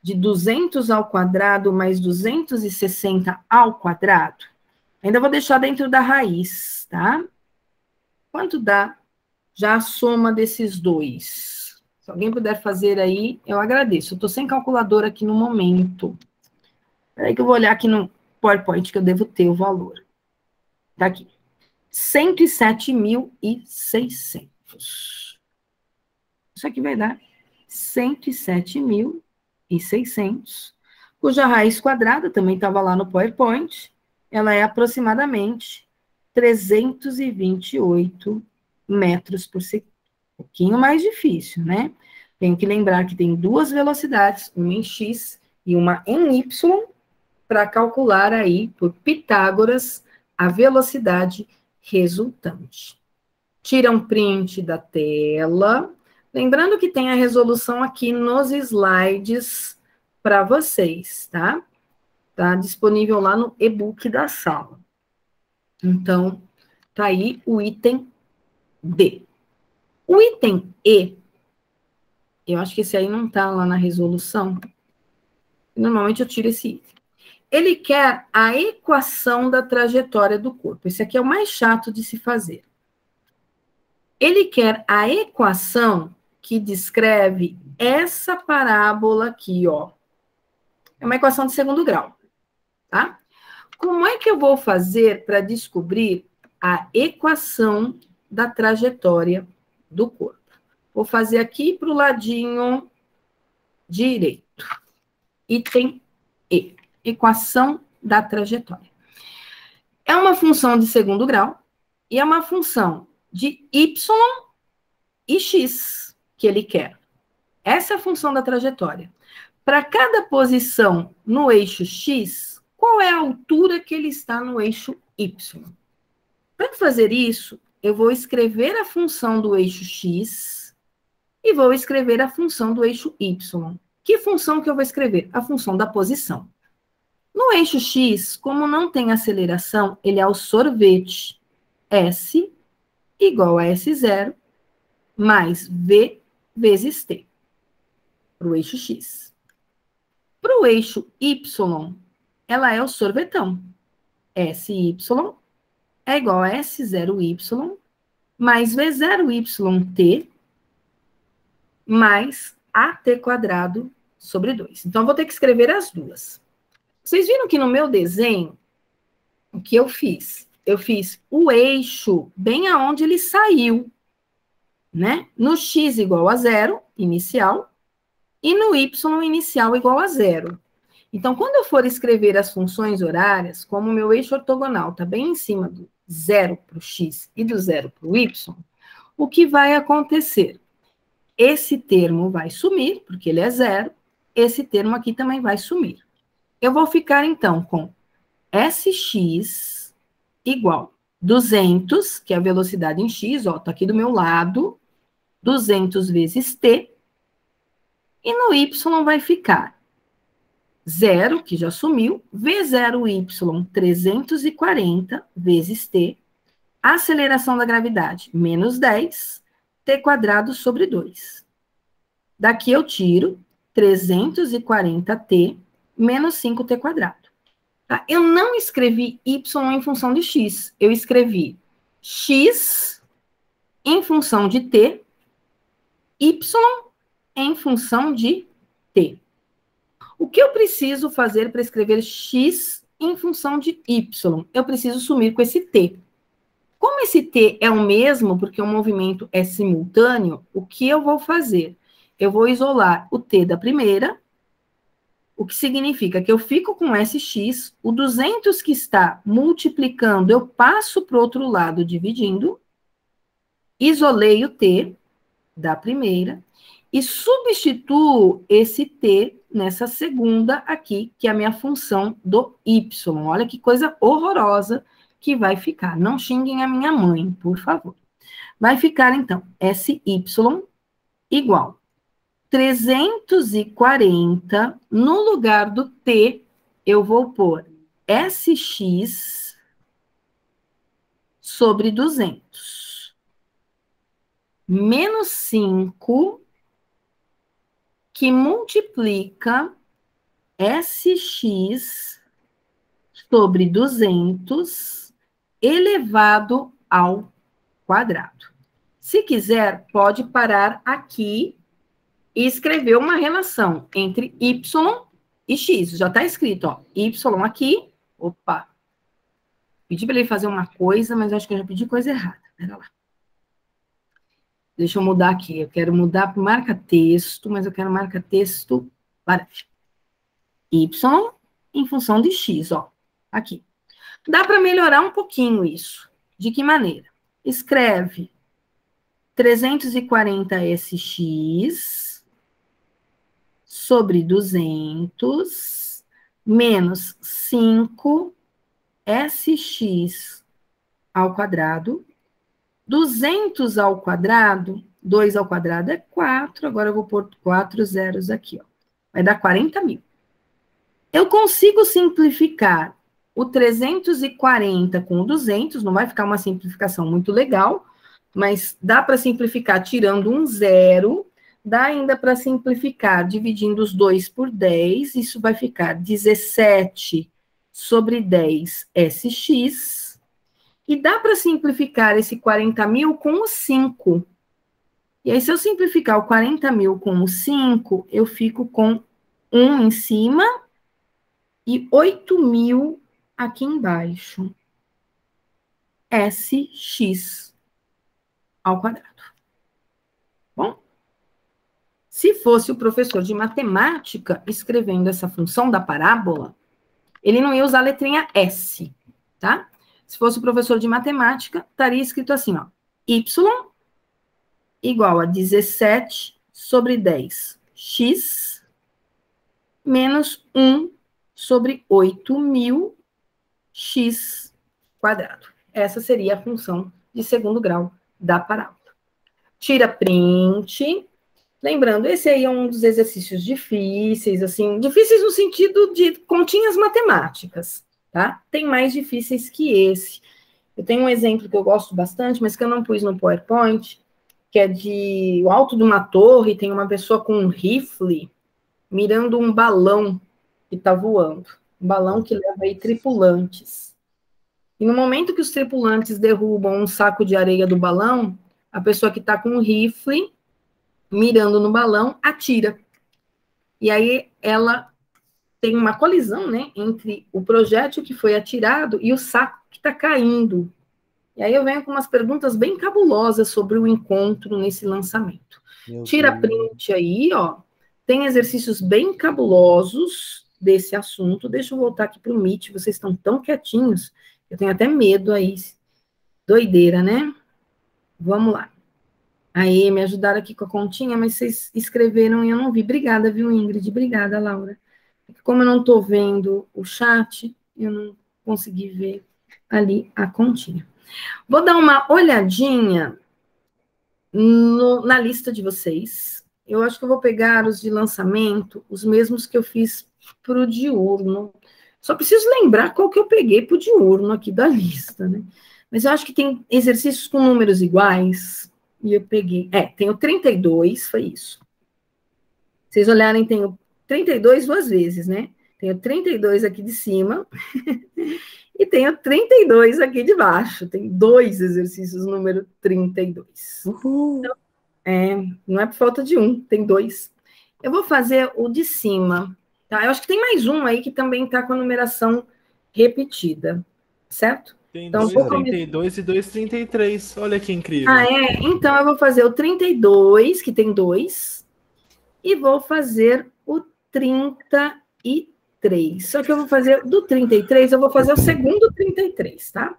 De 200 ao quadrado mais 260 ao quadrado? Ainda vou deixar dentro da raiz, tá? Quanto dá já a soma desses dois? Se alguém puder fazer aí, eu agradeço. Eu estou sem calculadora aqui no momento. Peraí que eu vou olhar aqui no PowerPoint que eu devo ter o valor. Tá aqui. 107.600. Isso aqui vai dar 107.600, cuja raiz quadrada também estava lá no PowerPoint, ela é aproximadamente 328 metros por segundo. Um pouquinho mais difícil, né? Tenho que lembrar que tem duas velocidades, uma em x e uma em y, para calcular aí, por Pitágoras, a velocidade resultante. Tira um print da tela. Lembrando que tem a resolução aqui nos slides para vocês, tá? Tá disponível lá no e-book da sala. Então, tá aí o item D. O item E, eu acho que esse aí não tá lá na resolução. Normalmente eu tiro esse item. Ele quer a equação da trajetória do corpo. Esse aqui é o mais chato de se fazer. Ele quer a equação que descreve essa parábola aqui, ó. É uma equação de segundo grau, tá? Como é que eu vou fazer para descobrir a equação da trajetória do corpo? Vou fazer aqui para o ladinho direito. Item E. Equação da trajetória. É uma função de segundo grau e é uma função de y e x que ele quer. Essa é a função da trajetória. Para cada posição no eixo x, qual é a altura que ele está no eixo y? Para fazer isso, eu vou escrever a função do eixo x e vou escrever a função do eixo y. Que função que eu vou escrever? A função da posição. No eixo x, como não tem aceleração, ele é o sorvete. S igual a S0 mais V vezes t, para o eixo x. Para o eixo y, ela é o sorvetão. SY é igual a S0Y mais V0YT mais AT quadrado sobre 2. Então, eu vou ter que escrever as duas. Vocês viram que no meu desenho, o que eu fiz? Eu fiz o eixo bem aonde ele saiu, né? No x igual a 0, inicial, e no y inicial igual a 0. Então, quando eu for escrever as funções horárias, como o meu eixo ortogonal está bem em cima do 0 para o x e do 0 para o y, o que vai acontecer? Esse termo vai sumir, porque ele é 0, esse termo aqui também vai sumir. Eu vou ficar, então, com Sx igual 200, que é a velocidade em x, ó, tá aqui do meu lado, 200 vezes t, e no y vai ficar 0, que já sumiu, V0y 340 vezes t, aceleração da gravidade, menos 10, t quadrado sobre 2. Daqui eu tiro 340t menos 5t quadrado. Tá? Eu não escrevi y em função de x, eu escrevi x em função de t, y em função de t. O que eu preciso fazer para escrever x em função de y? Eu preciso sumir com esse t. Como esse t é o mesmo, porque o movimento é simultâneo, o que eu vou fazer? Eu vou isolar o t da primeira, o que significa que eu fico com sx, o 200 que está multiplicando, eu passo para o outro lado dividindo, isolei o t da primeira, e substituo esse t nessa segunda aqui, que é a minha função do y. Olha que coisa horrorosa que vai ficar. Não xinguem a minha mãe, por favor. Vai ficar, então, SY igual 340, no lugar do t, eu vou pôr SX sobre 200. Menos 5, que multiplica SX sobre 200 elevado ao quadrado. Se quiser, pode parar aqui e escrever uma relação entre y e x. Já está escrito, ó, y aqui. Opa! Pedi para ele fazer uma coisa, mas eu acho que eu já pedi coisa errada. Pera lá. Deixa eu mudar aqui. Eu quero mudar para marca-texto, mas eu quero marca-texto para y em função de x, ó. Aqui. Dá para melhorar um pouquinho isso. De que maneira? Escreve 340sx sobre 200 menos 5sx ao quadrado. 200 ao quadrado, 2 ao quadrado é 4, agora eu vou pôr 4 zeros aqui, ó. Vai dar 40.000. Eu consigo simplificar o 340 com o 200, não vai ficar uma simplificação muito legal, mas dá para simplificar tirando um zero, dá ainda para simplificar dividindo os 2 por 10, isso vai ficar 17 sobre 10 SX, e dá para simplificar esse 40.000 com o 5. E aí, se eu simplificar o 40.000 com o 5, eu fico com 1 em cima e 8.000 aqui embaixo. SX ao quadrado. Bom? Se fosse o professor de matemática escrevendo essa função da parábola, ele não ia usar a letrinha S, tá? Se fosse o professor de matemática, estaria escrito assim, ó. Y igual a 17 sobre 10 x menos 1 sobre 8.000 x quadrado. Essa seria a função de segundo grau da parábola. Tira print. Lembrando, esse aí é um dos exercícios difíceis, assim, difíceis no sentido de continhas matemáticas, tá? Tem mais difíceis que esse. Eu tenho um exemplo que eu gosto bastante, mas que eu não pus no PowerPoint, que é de o alto de uma torre, tem uma pessoa com um rifle mirando um balão que está voando. Um balão que leva aí tripulantes. E no momento que os tripulantes derrubam um saco de areia do balão, a pessoa que está com um rifle mirando no balão atira. E aí ela tem uma colisão, né, entre o projétil que foi atirado e o saco que está caindo. E aí eu venho com umas perguntas bem cabulosas sobre o encontro nesse lançamento. Tira print aí, ó. Tem exercícios bem cabulosos desse assunto. Deixa eu voltar aqui para o Meet. Vocês estão tão quietinhos. Eu tenho até medo aí. Doideira, né? Vamos lá. Aí, me ajudaram aqui com a continha, mas vocês escreveram e eu não vi. Obrigada, viu, Ingrid? Obrigada, Laura. Como eu não estou vendo o chat, eu não consegui ver ali a continha. Vou dar uma olhadinha na lista de vocês. Eu acho que eu vou pegar os de lançamento, os mesmos que eu fiz para o diurno. Só preciso lembrar qual que eu peguei para o diurno aqui da lista, né? Mas eu acho que tem exercícios com números iguais, e eu peguei... tem o 32, foi isso. Vocês olharem, tem o 32 duas vezes, né? Tem o 32 aqui de cima e tem o 32 aqui de baixo. Tem 2 exercícios número 32. Então, não é por falta de um, tem 2. Eu vou fazer o de cima, tá? Eu acho que tem mais um aí que também está com a numeração repetida, certo? Tem então, 2,32 e 2,33. Olha que incrível. Então eu vou fazer o 32, que tem 2, e vou fazer o 33. Só que eu vou fazer do 33, eu vou fazer o segundo 33, tá?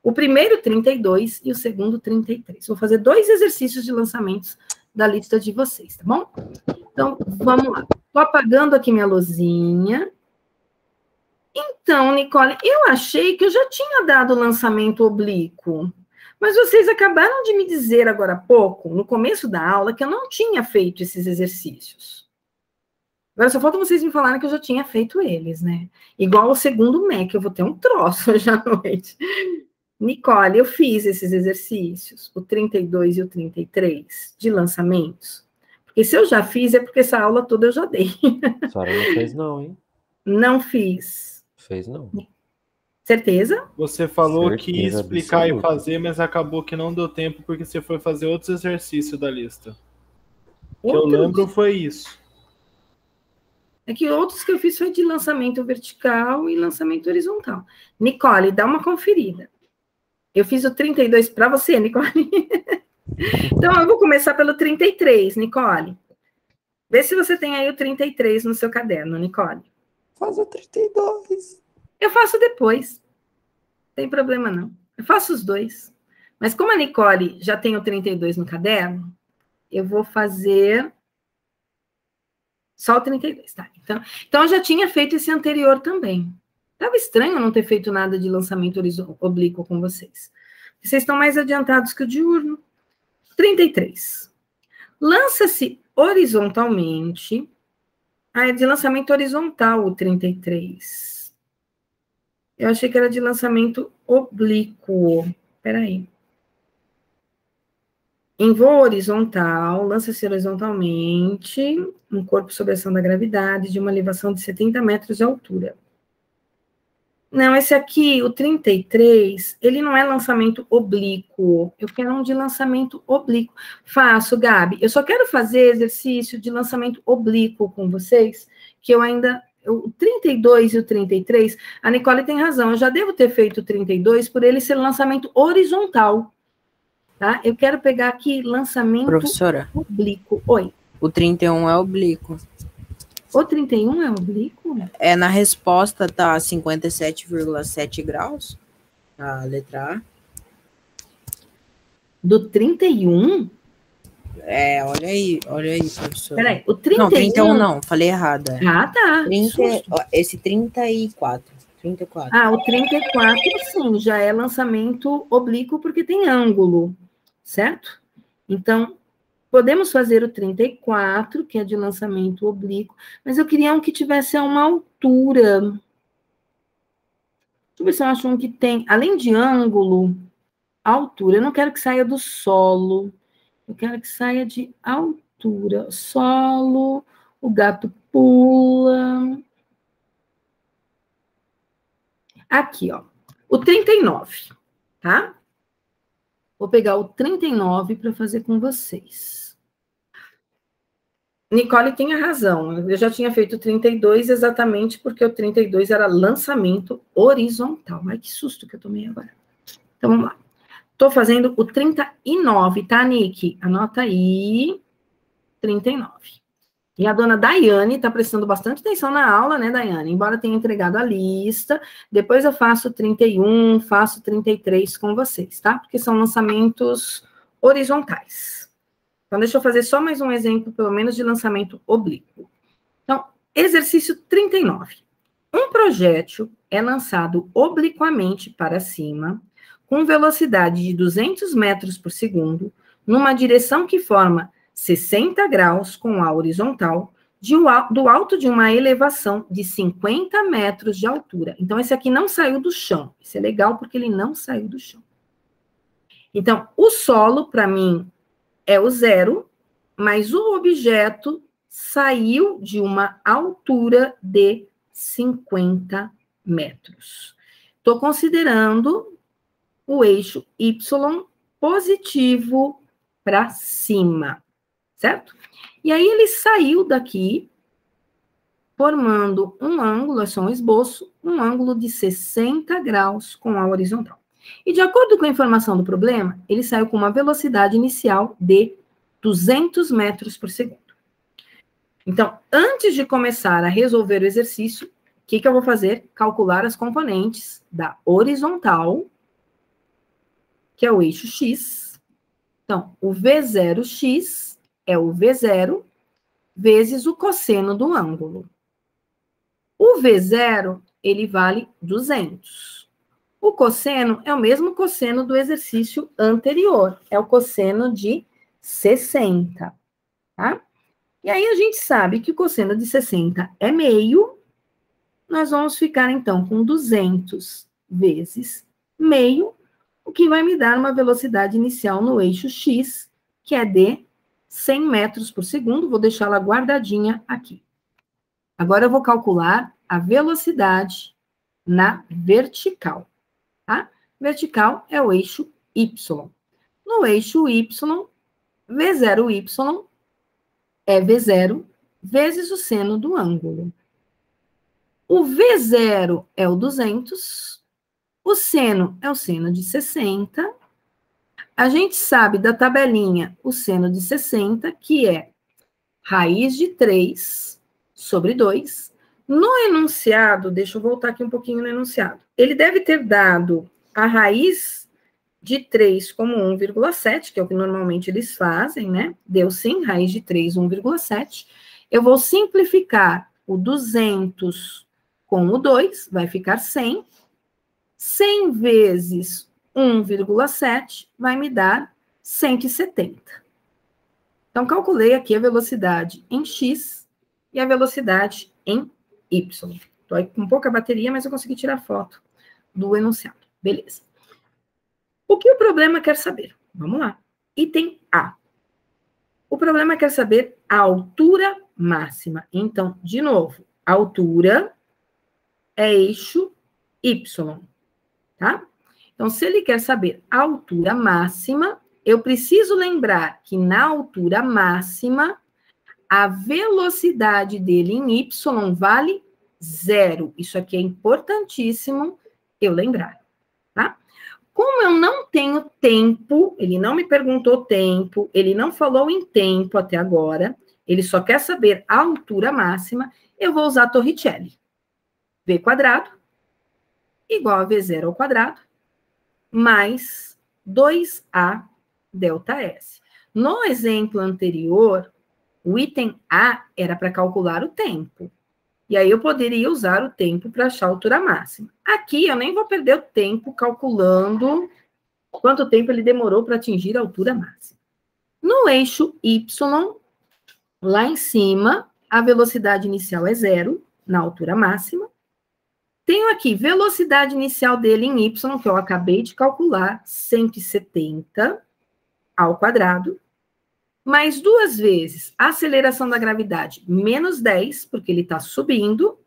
O primeiro 32 e o segundo 33. Vou fazer 2 exercícios de lançamentos da lista de vocês, tá bom? Então, vamos lá. Tô apagando aqui minha luzinha. Então, Nicole, eu achei que eu já tinha dado o lançamento oblíquo, mas vocês acabaram de me dizer agora há pouco, no começo da aula, que eu não tinha feito esses exercícios. Agora só falta vocês me falarem que eu já tinha feito eles, né? Igual o segundo MEC, eu vou ter um troço hoje à noite. Nicole, eu fiz esses exercícios, o 32 e o 33, de lançamentos. Porque se eu já fiz, é porque essa aula toda eu já dei. A senhora não fez não, hein? Não fiz. Fez não. Certeza? Você falou Certeza que ia explicar absoluta. e fazer, mas acabou que não deu tempo porque você foi fazer outros exercícios da lista. O que eu lembro foi isso. É que outros que eu fiz foi de lançamento vertical e lançamento horizontal. Nicole, dá uma conferida. Eu fiz o 32 para você, Nicole. Então, eu vou começar pelo 33, Nicole. Vê se você tem aí o 33 no seu caderno, Nicole. Faz o 32. Eu faço depois. Não tem problema, não. Eu faço os 2. Mas como a Nicole já tem o 32 no caderno, eu vou fazer só o 32, tá? Então eu já tinha feito esse anterior também. Estava estranho não ter feito nada de lançamento oblíquo com vocês. Vocês estão mais adiantados que o diurno. 33. Lança-se horizontalmente. É de lançamento horizontal o 33. Eu achei que era de lançamento oblíquo. Peraí. Em voo horizontal, lança-se horizontalmente um corpo sob a ação da gravidade de uma elevação de 70 metros de altura. Não, esse aqui, o 33, ele não é lançamento oblíquo. Eu quero um de lançamento oblíquo. Faço, Gabi. Eu só quero fazer exercício de lançamento oblíquo com vocês, que eu ainda... O 32 e o 33, a Nicole tem razão. Eu já devo ter feito o 32 por ele ser lançamento horizontal. Tá? Eu quero pegar aqui lançamento Professora, oblíquo. Oi. o 31 é oblíquo. O 31 é oblíquo? É, na resposta tá 57,7 graus, a letra A. Do 31? É, olha aí, professora. Peraí, o 31... Não, 31 não, falei errado. Ah, tá. 30, ó, esse 34. Ah, o 34, sim, já é lançamento oblíquo porque tem ângulo, certo? Então, podemos fazer o 34, que é de lançamento oblíquo, mas eu queria um que tivesse a uma altura. Deixa eu ver se eu acho um que tem, além de ângulo, altura. Eu não quero que saia do solo. Eu quero que saia de altura. Solo, o gato pula. Aqui, ó. O 39, tá? Vou pegar o 39 para fazer com vocês. Nicole tem a razão. Eu já tinha feito o 32 exatamente porque o 32 era lançamento horizontal. Ai, que susto que eu tomei agora. Então, vamos lá. Estou fazendo o 39, tá, Nick? Anota aí. 39. E a dona Daiane está prestando bastante atenção na aula, né, Daiane? Embora tenha entregado a lista. Depois eu faço 31, faço 33 com vocês, tá? Porque são lançamentos horizontais. Então, deixa eu fazer só mais um exemplo, pelo menos, de lançamento oblíquo. Então, exercício 39. Um projétil é lançado obliquamente para cima, com velocidade de 200 metros por segundo, numa direção que forma 60 graus com a horizontal, do alto de uma elevação de 50 metros de altura. Então, esse aqui não saiu do chão. Isso é legal porque ele não saiu do chão. Então, o solo, para mim, é o 0, mas o objeto saiu de uma altura de 50 metros. Estou considerando o eixo Y positivo para cima, certo? E aí ele saiu daqui, formando um ângulo, é só um esboço, um ângulo de 60 graus com a horizontal. E de acordo com a informação do problema, ele saiu com uma velocidade inicial de 200 metros por segundo. Então, antes de começar a resolver o exercício, o que eu vou fazer? Calcular as componentes da horizontal, que é o eixo X. Então, o V0x é o V0 vezes o cosseno do ângulo. O V0, ele vale 200. O cosseno é o mesmo cosseno do exercício anterior, é o cosseno de 60, tá? E aí a gente sabe que o cosseno de 60 é meio, nós vamos ficar, então, com 200 vezes meio, o que vai me dar uma velocidade inicial no eixo X, que é de 100 metros por segundo, vou deixá-la guardadinha aqui. Agora eu vou calcular a velocidade na vertical, tá? Vertical é o eixo Y. No eixo Y, V0Y é V0 vezes o seno do ângulo. O V0 é o 200, o seno é o seno de 60. A gente sabe da tabelinha o seno de 60, que é raiz de 3 sobre 2. No enunciado, deixa eu voltar aqui um pouquinho no enunciado. Ele deve ter dado a raiz de 3 como 1,7, que é o que normalmente eles fazem, né? Deu sim, raiz de 3, 1,7. Eu vou simplificar o 200 com o 2, vai ficar 100. 100 vezes 1,7 vai me dar 170. Então, calculei aqui a velocidade em X e a velocidade em Y. Estou aí com pouca bateria, mas eu consegui tirar foto do enunciado. Beleza. O que o problema quer saber? Vamos lá. Item A. O problema quer saber a altura máxima. Então, de novo, a altura é eixo Y, tá? Então, se ele quer saber a altura máxima, eu preciso lembrar que na altura máxima, a velocidade dele em Y vale 0. Isso aqui é importantíssimo eu lembrar, tá? Como eu não tenho tempo, ele não me perguntou tempo, ele não falou em tempo até agora, ele só quer saber a altura máxima, eu vou usar Torricelli. V quadrado igual a V0 ao quadrado, mais 2A delta S. No exemplo anterior, o item A era para calcular o tempo. E aí eu poderia usar o tempo para achar a altura máxima. Aqui eu nem vou perder o tempo calculando quanto tempo ele demorou para atingir a altura máxima. No eixo Y, lá em cima, a velocidade inicial é 0, na altura máxima. Tenho aqui velocidade inicial dele em Y, que eu acabei de calcular, 170 ao quadrado, mais 2 vezes a aceleração da gravidade, menos 10, porque ele está subindo,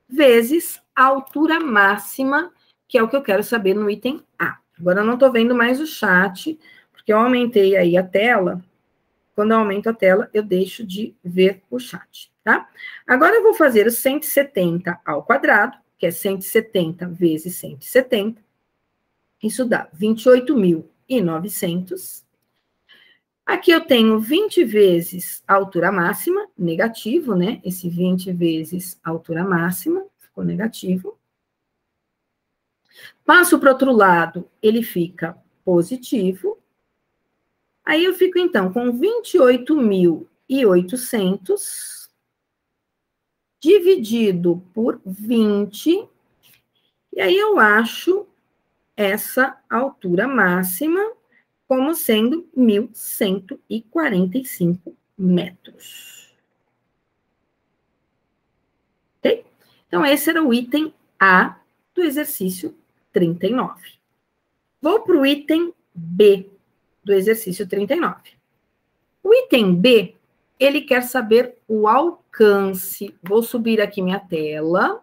vezes a altura máxima, que é o que eu quero saber no item A. Agora eu não estou vendo mais o chat, porque eu aumentei aí a tela. Quando eu aumento a tela, eu deixo de ver o chat, tá? Agora eu vou fazer o 170 ao quadrado, que é 170 vezes 170. Isso dá 28.900. Aqui eu tenho 20 vezes a altura máxima, negativo, né? Esse 20 vezes a altura máxima, ficou negativo. Passo para o outro lado, ele fica positivo. Aí eu fico, então, com 28.800 dividido por 20. E aí eu acho essa altura máxima como sendo 1.145 metros. Ok? Então, esse era o item A do exercício 39. Vou para o item B do exercício 39. O item B, ele quer saber o alcance. Vou subir aqui minha tela,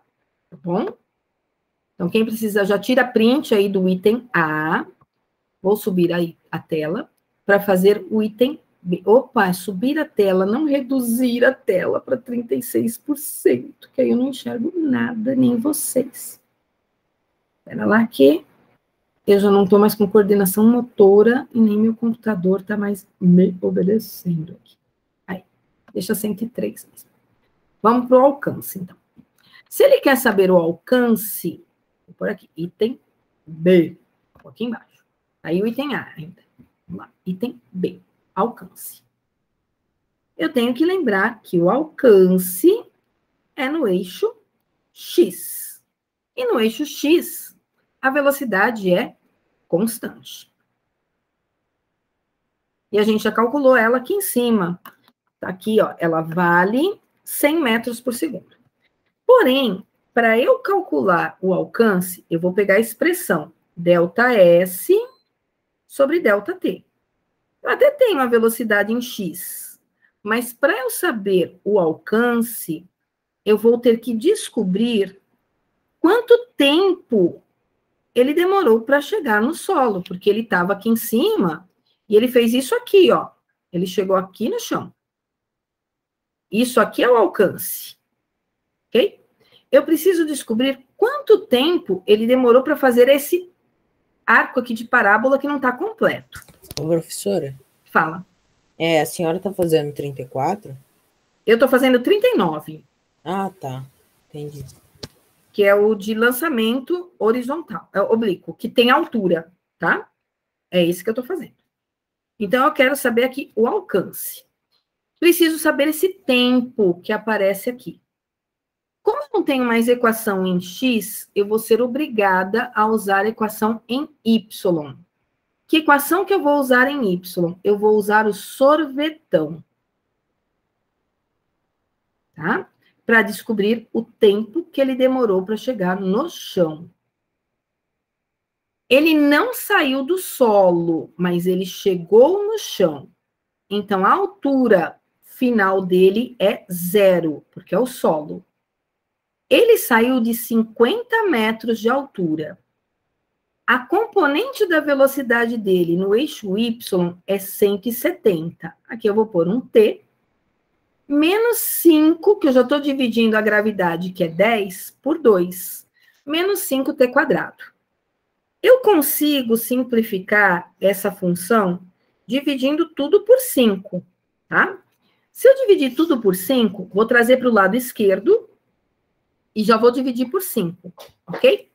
tá bom? Então, quem precisa, já tira print aí do item A. Vou subir aí a tela para fazer o item B. Opa, subir a tela, não reduzir a tela para 36%, que aí eu não enxergo nada, nem vocês. Espera lá que eu já não estou mais com coordenação motora e nem meu computador está mais me obedecendo aqui. Aí, deixa 103 mesmo. Vamos para o alcance, então. Se ele quer saber o alcance, vou pôr aqui, item B, um pouquinho embaixo. Aí o item A ainda. Vamos lá, item B, alcance. Eu tenho que lembrar que o alcance é no eixo X. E no eixo X, a velocidade é constante. E a gente já calculou ela aqui em cima. Tá aqui, ó, ela vale 100 metros por segundo. Porém, para eu calcular o alcance, eu vou pegar a expressão ΔS sobre ΔT. Eu até tenho a velocidade em x, mas para eu saber o alcance, eu vou ter que descobrir quanto tempo ele demorou para chegar no solo, porque ele estava aqui em cima e ele fez isso aqui, ó. Ele chegou aqui no chão. Isso aqui é o alcance, ok? Eu preciso descobrir quanto tempo ele demorou para fazer esse arco aqui de parábola que não está completo. Ô, professora. Fala. A senhora está fazendo 34? Eu estou fazendo 39. Ah, tá. Entendi. Que é o de lançamento horizontal, oblíquo, que tem altura, tá? É esse que eu estou fazendo. Então, eu quero saber aqui o alcance. Preciso saber esse tempo que aparece aqui. Como eu não tenho mais equação em x, eu vou ser obrigada a usar a equação em y. Que equação que eu vou usar em y? Eu vou usar o sorvetão. Tá? Para descobrir o tempo que ele demorou para chegar no chão. Ele não saiu do solo, mas ele chegou no chão. Então, a altura final dele é 0, porque é o solo. Ele saiu de 50 metros de altura. A componente da velocidade dele no eixo y é 170. Aqui eu vou pôr um t, menos 5, que eu já estou dividindo a gravidade, que é 10, por 2, menos 5t quadrado. Eu consigo simplificar essa função dividindo tudo por 5, tá? Se eu dividir tudo por 5, vou trazer para o lado esquerdo, e já vou dividir por 5, ok?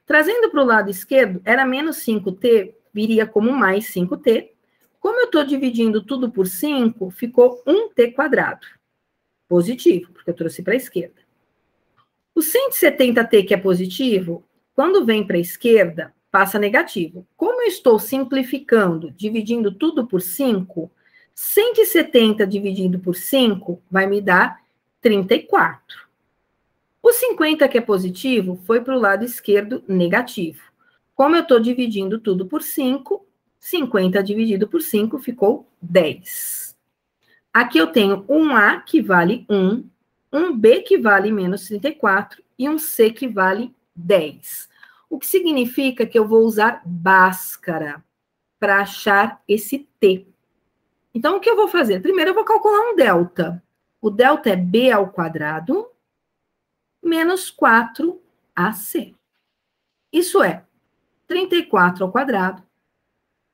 Trazendo para o lado esquerdo, era menos 5t, viria como mais 5t. Como eu estou dividindo tudo por 5, ficou 1t quadrado. Positivo, porque eu trouxe para a esquerda. O 170t, que é positivo, quando vem para a esquerda, passa negativo. Como eu estou simplificando, dividindo tudo por 5, 170 dividido por 5 vai me dar 34. O 50, que é positivo, foi para o lado esquerdo negativo. Como eu estou dividindo tudo por 5, 50 dividido por 5 ficou 10. Aqui eu tenho um A que vale 1, um B que vale menos 34 e um C que vale 10. O que significa que eu vou usar Bhaskara para achar esse T. Então, o que eu vou fazer? Primeiro, eu vou calcular um delta. O delta é B ao quadrado menos 4AC. Isso é 34 ao quadrado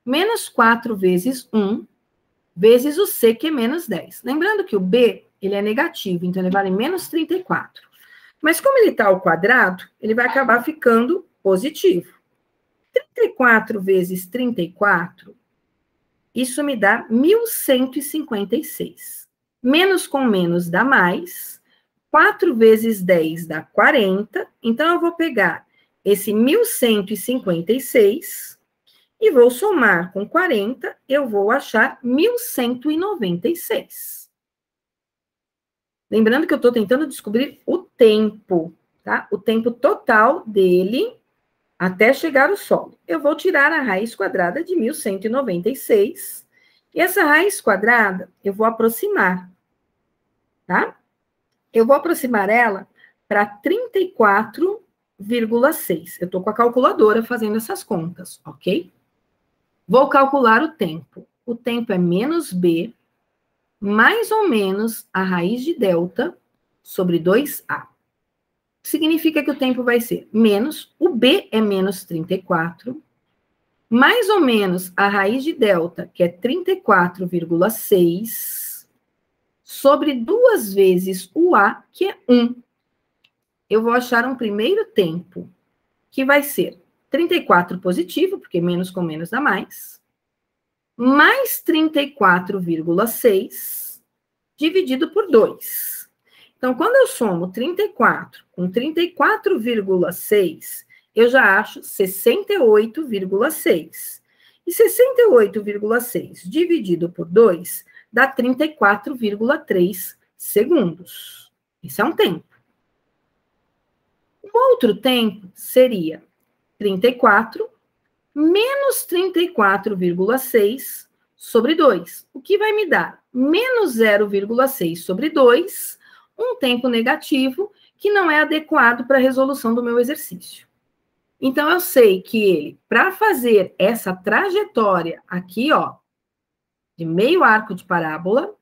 menos 4 vezes 1 vezes o C, que é menos 10. Lembrando que o B, ele é negativo, então ele vale menos 34. Mas como ele está ao quadrado, ele vai acabar ficando positivo. 34 vezes 34, isso me dá 1.156. Menos com menos dá mais. 4 vezes 10 dá 40. Então, eu vou pegar esse 1.156 e vou somar com 40, eu vou achar 1.196. Lembrando que eu estou tentando descobrir o tempo, tá? O tempo total dele até chegar ao solo. Eu vou tirar a raiz quadrada de 1.196. E essa raiz quadrada, eu vou aproximar, tá? Eu vou aproximar ela para 34,6. Eu estou com a calculadora fazendo essas contas, ok? Vou calcular o tempo. O tempo é menos B, mais ou menos a raiz de delta sobre 2A. Significa que o tempo vai ser menos, o B é menos 34, mais ou menos a raiz de delta, que é 34,6, sobre 2 vezes o A, que é 1. Eu vou achar um primeiro tempo, que vai ser 34 positivo, porque menos com menos dá mais 34,6 dividido por 2. Então, quando eu somo 34 com 34,6, eu já acho 68,6. E 68,6 dividido por 2 dá 34,3 segundos. Isso é um tempo. Um outro tempo seria 34 menos 34,6 sobre 2, o que vai me dar menos 0,6 sobre 2, um tempo negativo que não é adequado para a resolução do meu exercício. Então, eu sei que ele, para fazer essa trajetória aqui, ó, de meio arco de parábola,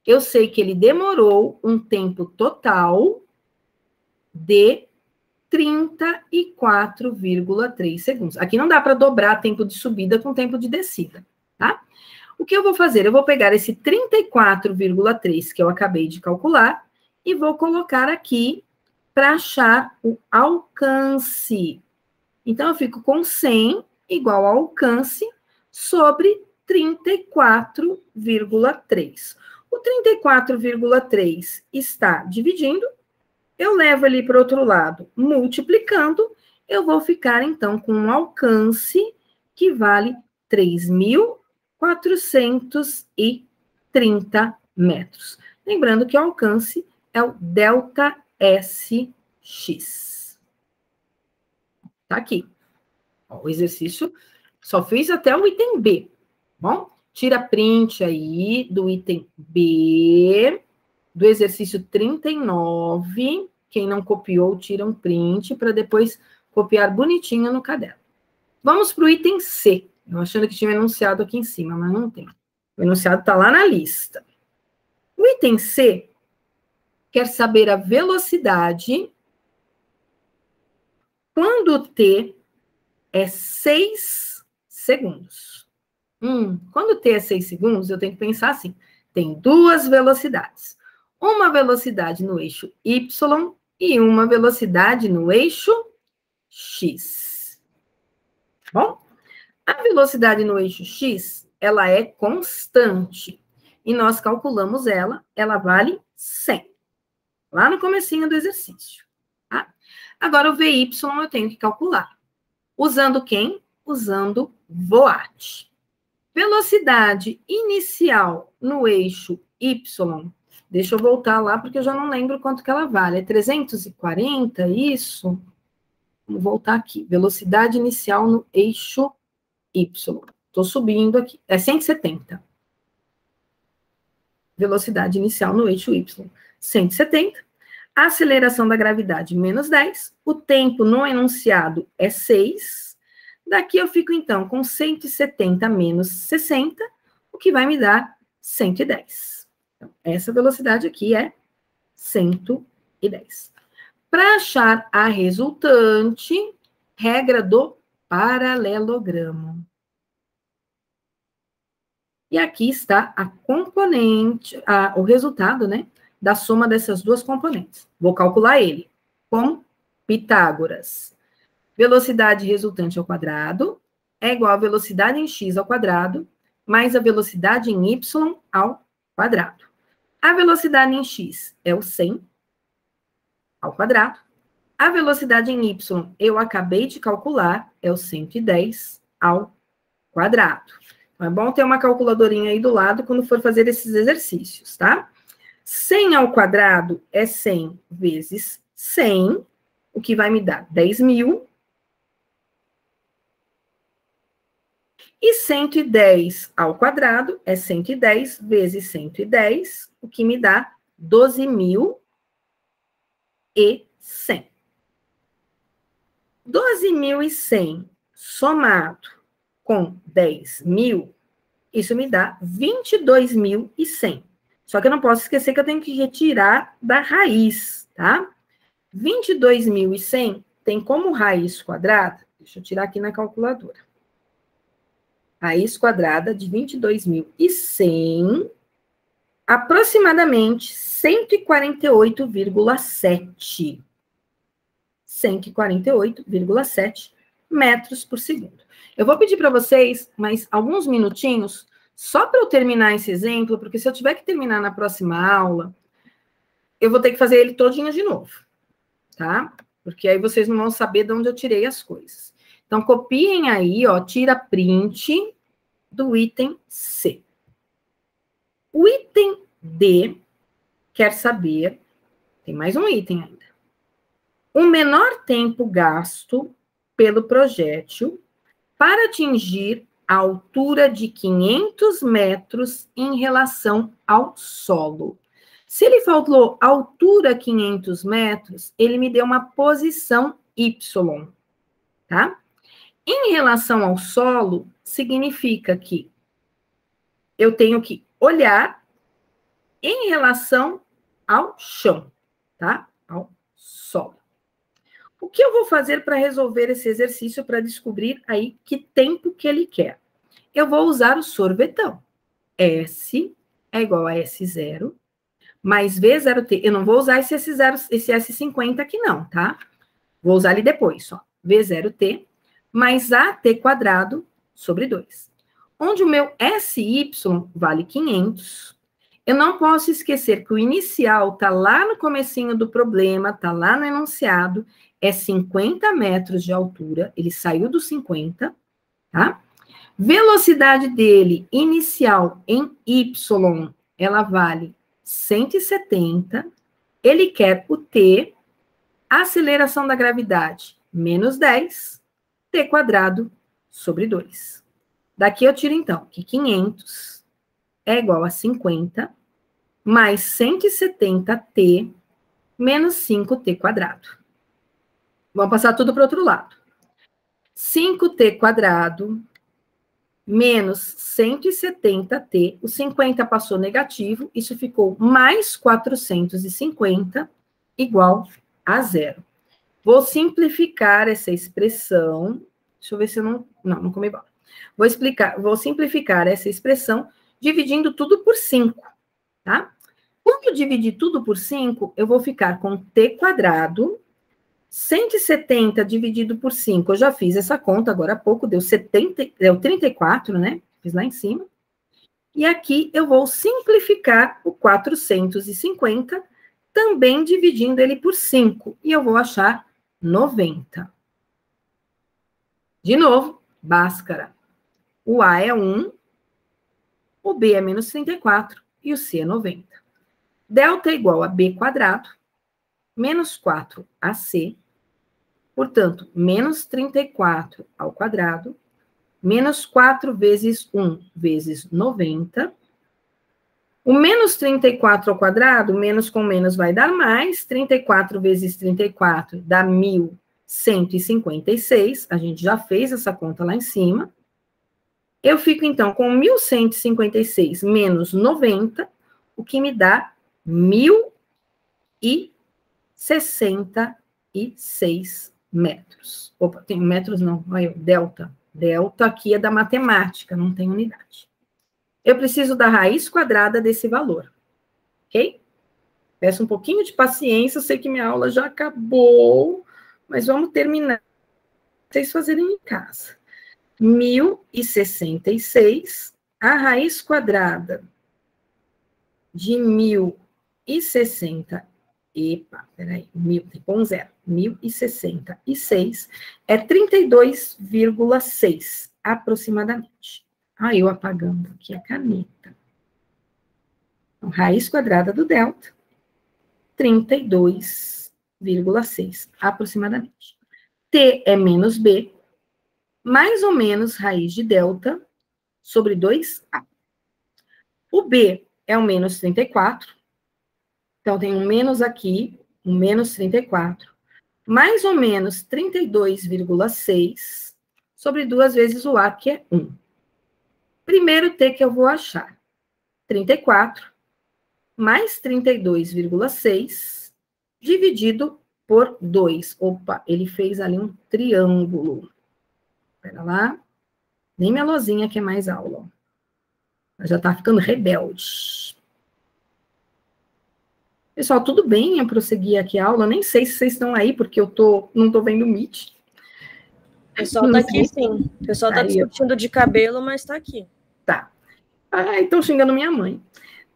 eu sei que ele demorou um tempo total de 34,3 segundos. Aqui não dá para dobrar tempo de subida com tempo de descida, tá? O que eu vou fazer? Eu vou pegar esse 34,3 que eu acabei de calcular e vou colocar aqui para achar o alcance. Então, eu fico com 100 igual ao alcance sobre 34,3. O 34,3 está dividindo. Eu levo ele para o outro lado, multiplicando, eu vou ficar, então, com um alcance que vale 3.430 metros. Lembrando que o alcance é o delta SX. Tá aqui. Ó, o exercício só fiz até o item B, bom? Tira print aí do item B, do exercício 39, quem não copiou, tira um print para depois copiar bonitinho no caderno. Vamos para o item C. Eu achando que tinha um enunciado aqui em cima, mas não tem. O enunciado está lá na lista. O item C quer saber a velocidade quando T é 6 segundos. Quando T é 6 segundos, eu tenho que pensar assim, tem duas velocidades. Uma velocidade no eixo Y e uma velocidade no eixo X. Bom, a velocidade no eixo X, ela é constante. E nós calculamos ela vale 100. Lá no comecinho do exercício. Tá? Agora, o VY eu tenho que calcular. Usando quem? Usando VOAT. Velocidade inicial no eixo Y. Deixa eu voltar lá, porque eu já não lembro quanto que ela vale. É 340, isso? Vamos voltar aqui. Velocidade inicial no eixo Y. Estou subindo aqui. É 170. velocidade inicial no eixo Y, 170. A aceleração da gravidade, menos 10. O tempo no enunciado é 6. Daqui eu fico, então, com 170 menos 60, o que vai me dar 110. Então, essa velocidade aqui é 110. Para achar a resultante, regra do paralelogramo. E aqui está a componente, o resultado, né, da soma dessas duas componentes. Vou calcular ele. Como? Pitágoras. Velocidade resultante ao quadrado é igual a velocidade em x ao quadrado mais a velocidade em y ao quadrado. A velocidade em x é o 100 ao quadrado. A velocidade em y eu acabei de calcular, é o 110 ao quadrado. Então, é bom ter uma calculadorinha aí do lado quando for fazer esses exercícios, tá? 100 ao quadrado é 100 vezes 100, o que vai me dar 10.000. E 110 ao quadrado é 110 vezes 110, o que me dá 12.100. 12.100 somado com 10.000, isso me dá 22.100. Só que eu não posso esquecer que eu tenho que retirar da raiz, tá? 22.100 tem como raiz quadrada, deixa eu tirar aqui na calculadora. Raiz quadrada de 22.100, aproximadamente 148,7. 148,7 metros por segundo. Eu vou pedir para vocês mais alguns minutinhos, só para eu terminar esse exemplo, porque se eu tiver que terminar na próxima aula, eu vou ter que fazer ele todinho de novo, tá? Porque aí vocês não vão saber de onde eu tirei as coisas. Então, copiem aí, ó, tira print do item C. O item D quer saber, tem mais um item ainda, o menor tempo gasto pelo projétil para atingir a altura de 500 metros em relação ao solo. Se ele falou altura 500 metros, ele me deu uma posição Y, tá? Em relação ao solo, significa que eu tenho que olhar em relação ao chão, tá? Ao solo. O que eu vou fazer para resolver esse exercício, para descobrir aí que tempo que ele quer? Eu vou usar o sorvetão. S é igual a S0 mais V0T. Eu não vou usar esse S50 aqui não, tá? Vou usar ele depois, ó. V0T mais AT quadrado sobre 2. Onde o meu SY vale 500. Eu não posso esquecer que o inicial está lá no comecinho do problema, está lá no enunciado, é 50 metros de altura, ele saiu dos 50, tá? Velocidade dele, inicial em Y, ela vale 170, ele quer o T, aceleração da gravidade, menos 10, T quadrado sobre 2. Daqui eu tiro, então, que 500 é igual a 50, mais 170T, menos 5T quadrado. Vamos passar tudo para o outro lado. 5T quadrado, menos 170T, o 50 passou negativo, isso ficou mais 450, igual a 0. Vou simplificar essa expressão, deixa eu ver se eu não comi bola. Vou simplificar essa expressão dividindo tudo por 5, tá? Quando eu dividir tudo por 5, eu vou ficar com T quadrado, 170 dividido por 5, eu já fiz essa conta agora há pouco, deu 34, né? Fiz lá em cima. E aqui eu vou simplificar o 450, também dividindo ele por 5, e eu vou achar 90. De novo, Bhaskara. O A é 1, o B é menos 34 e o C é 90. Delta é igual a B quadrado, menos 4AC, portanto, menos 34 ao quadrado, menos 4 vezes 1 vezes 90, O menos 34 ao quadrado, menos com menos vai dar mais. 34 vezes 34 dá 1.156. A gente já fez essa conta lá em cima. Eu fico, então, com 1.156 menos 90, o que me dá 1.066 metros. Opa, tem metros não, olha, delta. Delta aqui é da matemática, não tem unidade. Eu preciso da raiz quadrada desse valor, ok? Peço um pouquinho de paciência, eu sei que minha aula já acabou, mas vamos terminar. Vocês fazerem em casa. 1.066, a raiz quadrada de 1.060, epa, peraí, 1.000, tem com 0, 1.066 é 32,6, aproximadamente. Eu apagando aqui a caneta. Então, raiz quadrada do delta, 32,6, aproximadamente. T é menos B, mais ou menos raiz de delta sobre 2A. O B é o menos 34. Então, tem um menos aqui, um menos 34. Mais ou menos 32,6 sobre 2 vezes o A, que é 1. Primeiro T que eu vou achar. 34 mais 32,6 dividido por 2. Opa, ele fez ali um triângulo. Espera lá. Nem minha lozinha quer mais aula. Ela já tá ficando rebelde. Pessoal, tudo bem eu prosseguir aqui a aula? Nem sei se vocês estão aí, porque eu não tô vendo o Meet. O pessoal tá aqui, sim. O pessoal tá discutindo de cabelo, mas tá aqui. Tá. Estão xingando minha mãe.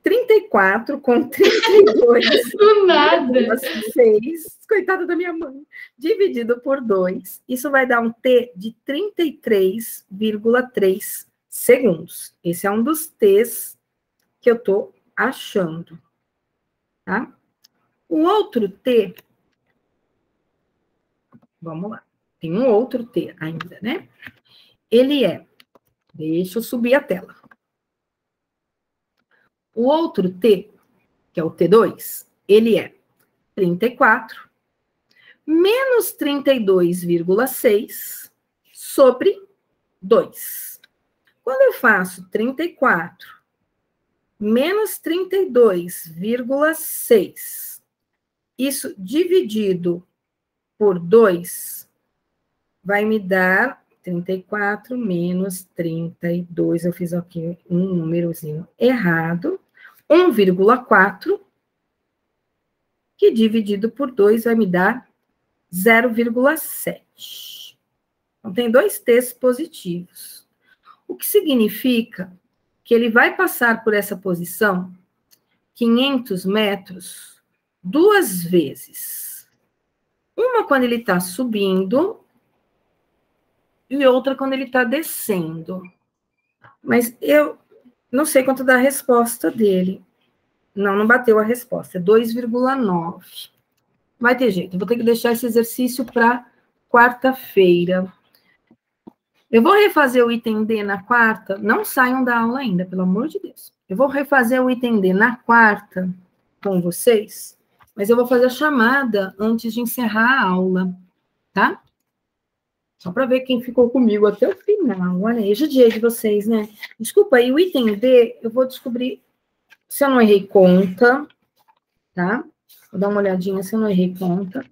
34 com 32. Do nada. 6, coitada da minha mãe. Dividido por 2. Isso vai dar um T de 33,3 segundos. Esse é um dos T's que eu tô achando. Tá? O outro T. Vamos lá. Tem um outro T ainda, né? Ele é. Deixa eu subir a tela. O outro T, que é o T2, ele é 34 menos 32,6 sobre 2. Quando eu faço 34 menos 32,6, isso dividido por 2, vai me dar 34 menos 32, eu fiz aqui um númerozinho errado, 1,4, que dividido por 2 vai me dar 0,7. Então, tem 2 T's positivos. O que significa que ele vai passar por essa posição 500 metros 2 vezes. Uma quando ele está subindo e outra quando ele está descendo. Mas eu não sei quanto dá a resposta dele. Não bateu a resposta. É 2,9. Vai ter jeito. Eu vou ter que deixar esse exercício para quarta-feira. Eu vou refazer o item D na quarta. Não saiam da aula ainda, pelo amor de Deus. Eu vou refazer o item D na quarta com vocês, mas eu vou fazer a chamada antes de encerrar a aula, tá? Só para ver quem ficou comigo até o final. Olha aí, judiei de vocês, né? Desculpa aí, o item D, eu vou descobrir se eu não errei conta, tá? Vou dar uma olhadinha se eu não errei conta.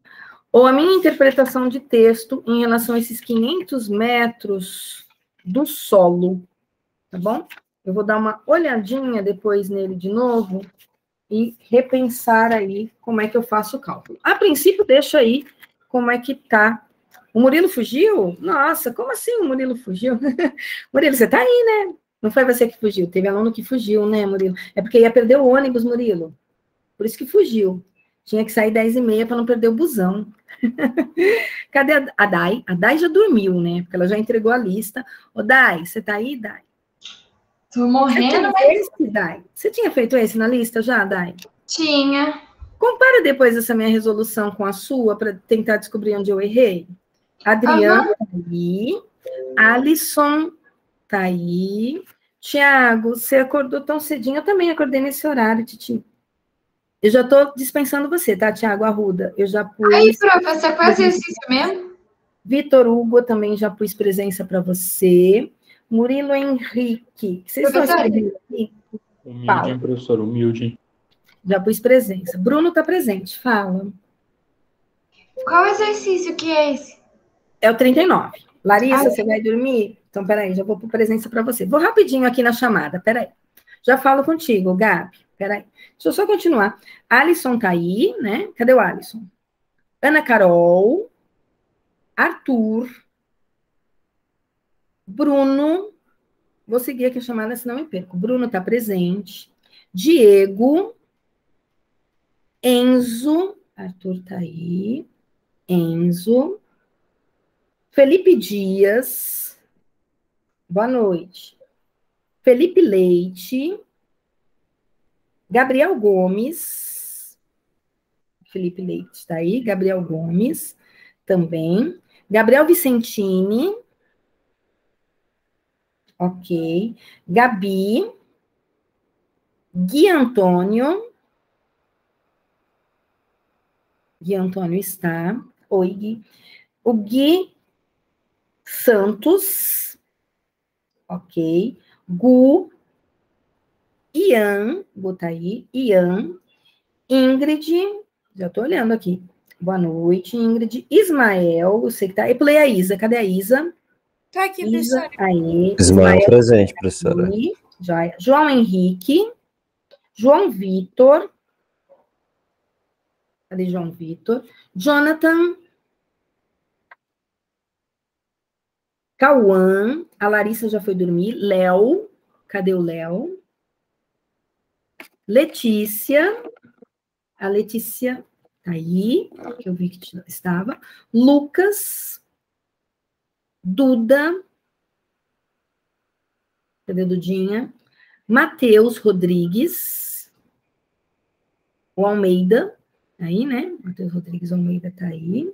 Ou a minha interpretação de texto em relação a esses 500 metros do solo, tá bom? Eu vou dar uma olhadinha depois nele de novo e repensar aí como é que eu faço o cálculo. A princípio, deixa aí como é que tá. O Murilo fugiu? Nossa, como assim o Murilo fugiu? Murilo, você tá aí, né? Não foi você que fugiu, teve aluno que fugiu, né, Murilo? É porque ia perder o ônibus, Murilo. Por isso que fugiu. Tinha que sair 10h30 para não perder o busão. Cadê a Dai? A Dai já dormiu, né? Porque ela já entregou a lista. Ô, Dai, você tá aí, Dai? Tô morrendo, mas... Dai? Você tinha feito esse na lista já, Dai? Tinha. Compara depois essa minha resolução com a sua para tentar descobrir onde eu errei. Adriana tá aí. Alisson tá aí. Tiago, você acordou tão cedinho? Eu também acordei nesse horário, Titi. Eu já estou dispensando você, tá, Tiago Arruda? Eu já pus... Aí, professor, qual exercício mesmo? Vitor Hugo, eu também já pus presença para você. Murilo Henrique. Vocês estão Professor? escrevendo aqui? Humilde, hein, professor? Humilde. Já pus presença. Bruno está presente, fala. Qual exercício que é esse? É o 39. Larissa, Ai. você vai dormir? Então, peraí, já vou pôr presença para você. Vou rapidinho aqui na chamada, peraí. Já falo contigo, Gabi. Peraí. Deixa eu só continuar. Alisson tá aí, né? Cadê o Alisson? Ana Carol. Arthur. Bruno. Vou seguir aqui a chamada, senão me perco. Bruno tá presente. Diego. Enzo. Arthur tá aí. Enzo. Felipe Dias. Boa noite. Felipe Leite. Gabriel Gomes. Felipe Leite está aí. Gabriel Gomes também. Gabriel Vicentini. Ok. Gabi. Gui Antônio. Gui Antônio está. Oi, Gui. O Gui Santos. Ok. Gu. Ian. Botar aí. Ian. Ingrid. Já estou olhando aqui. Boa noite, Ingrid. Ismael. Eu sei que tá. Eu pulei a Isa. Cadê a Isa? Tô aqui, Isa. professora. Aí. Ismael presente, professora. Aí. Já. João Henrique. João Vitor. Cadê João Vitor? Jonathan. Cauã. A Larissa já foi dormir. Léo. Cadê o Léo? Letícia. A Letícia tá aí, que eu vi que estava. Lucas. Duda. Cadê Dudinha? Matheus Rodrigues. O Almeida. Aí, né? Matheus Rodrigues Almeida tá aí.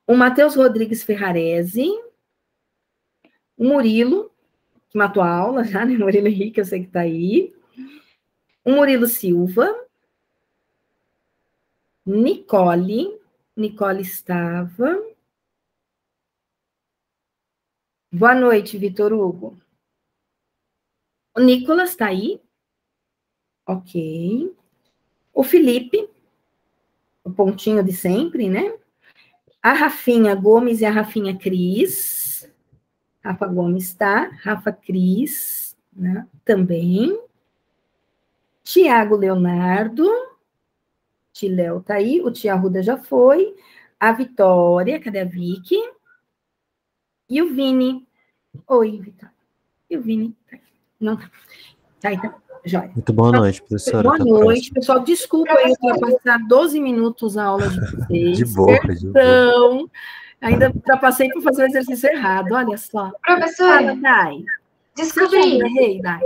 O Matheus Rodrigues Ferrarese. O Murilo, que matou a aula já, né? Murilo Henrique, eu sei que tá aí. O Murilo Silva. Nicole. Nicole estava. Boa noite, Vitor Hugo. O Nicolas está aí. Ok. O Felipe. O pontinho de sempre, né? A Rafinha Gomes e a Rafinha Cris. Rafa Gomes está. Rafa Cris, né? Também. Tiago Leonardo. Tiléo está aí. O Tia Arruda já foi. A Vitória. Cadê a Vicky? E o Vini. Oi, Vitória. E o Vini? Não tá. Tá, então, joia. Muito boa noite, professora. Boa Até a noite, próxima. pessoal. Desculpa aí ultrapassar 12 minutos a aula de vocês. De boa, de boa. Perdão. Ainda ultrapassei por fazer o exercício errado, olha só. Professora, Fala, Dai. descobri. Errei, Dai.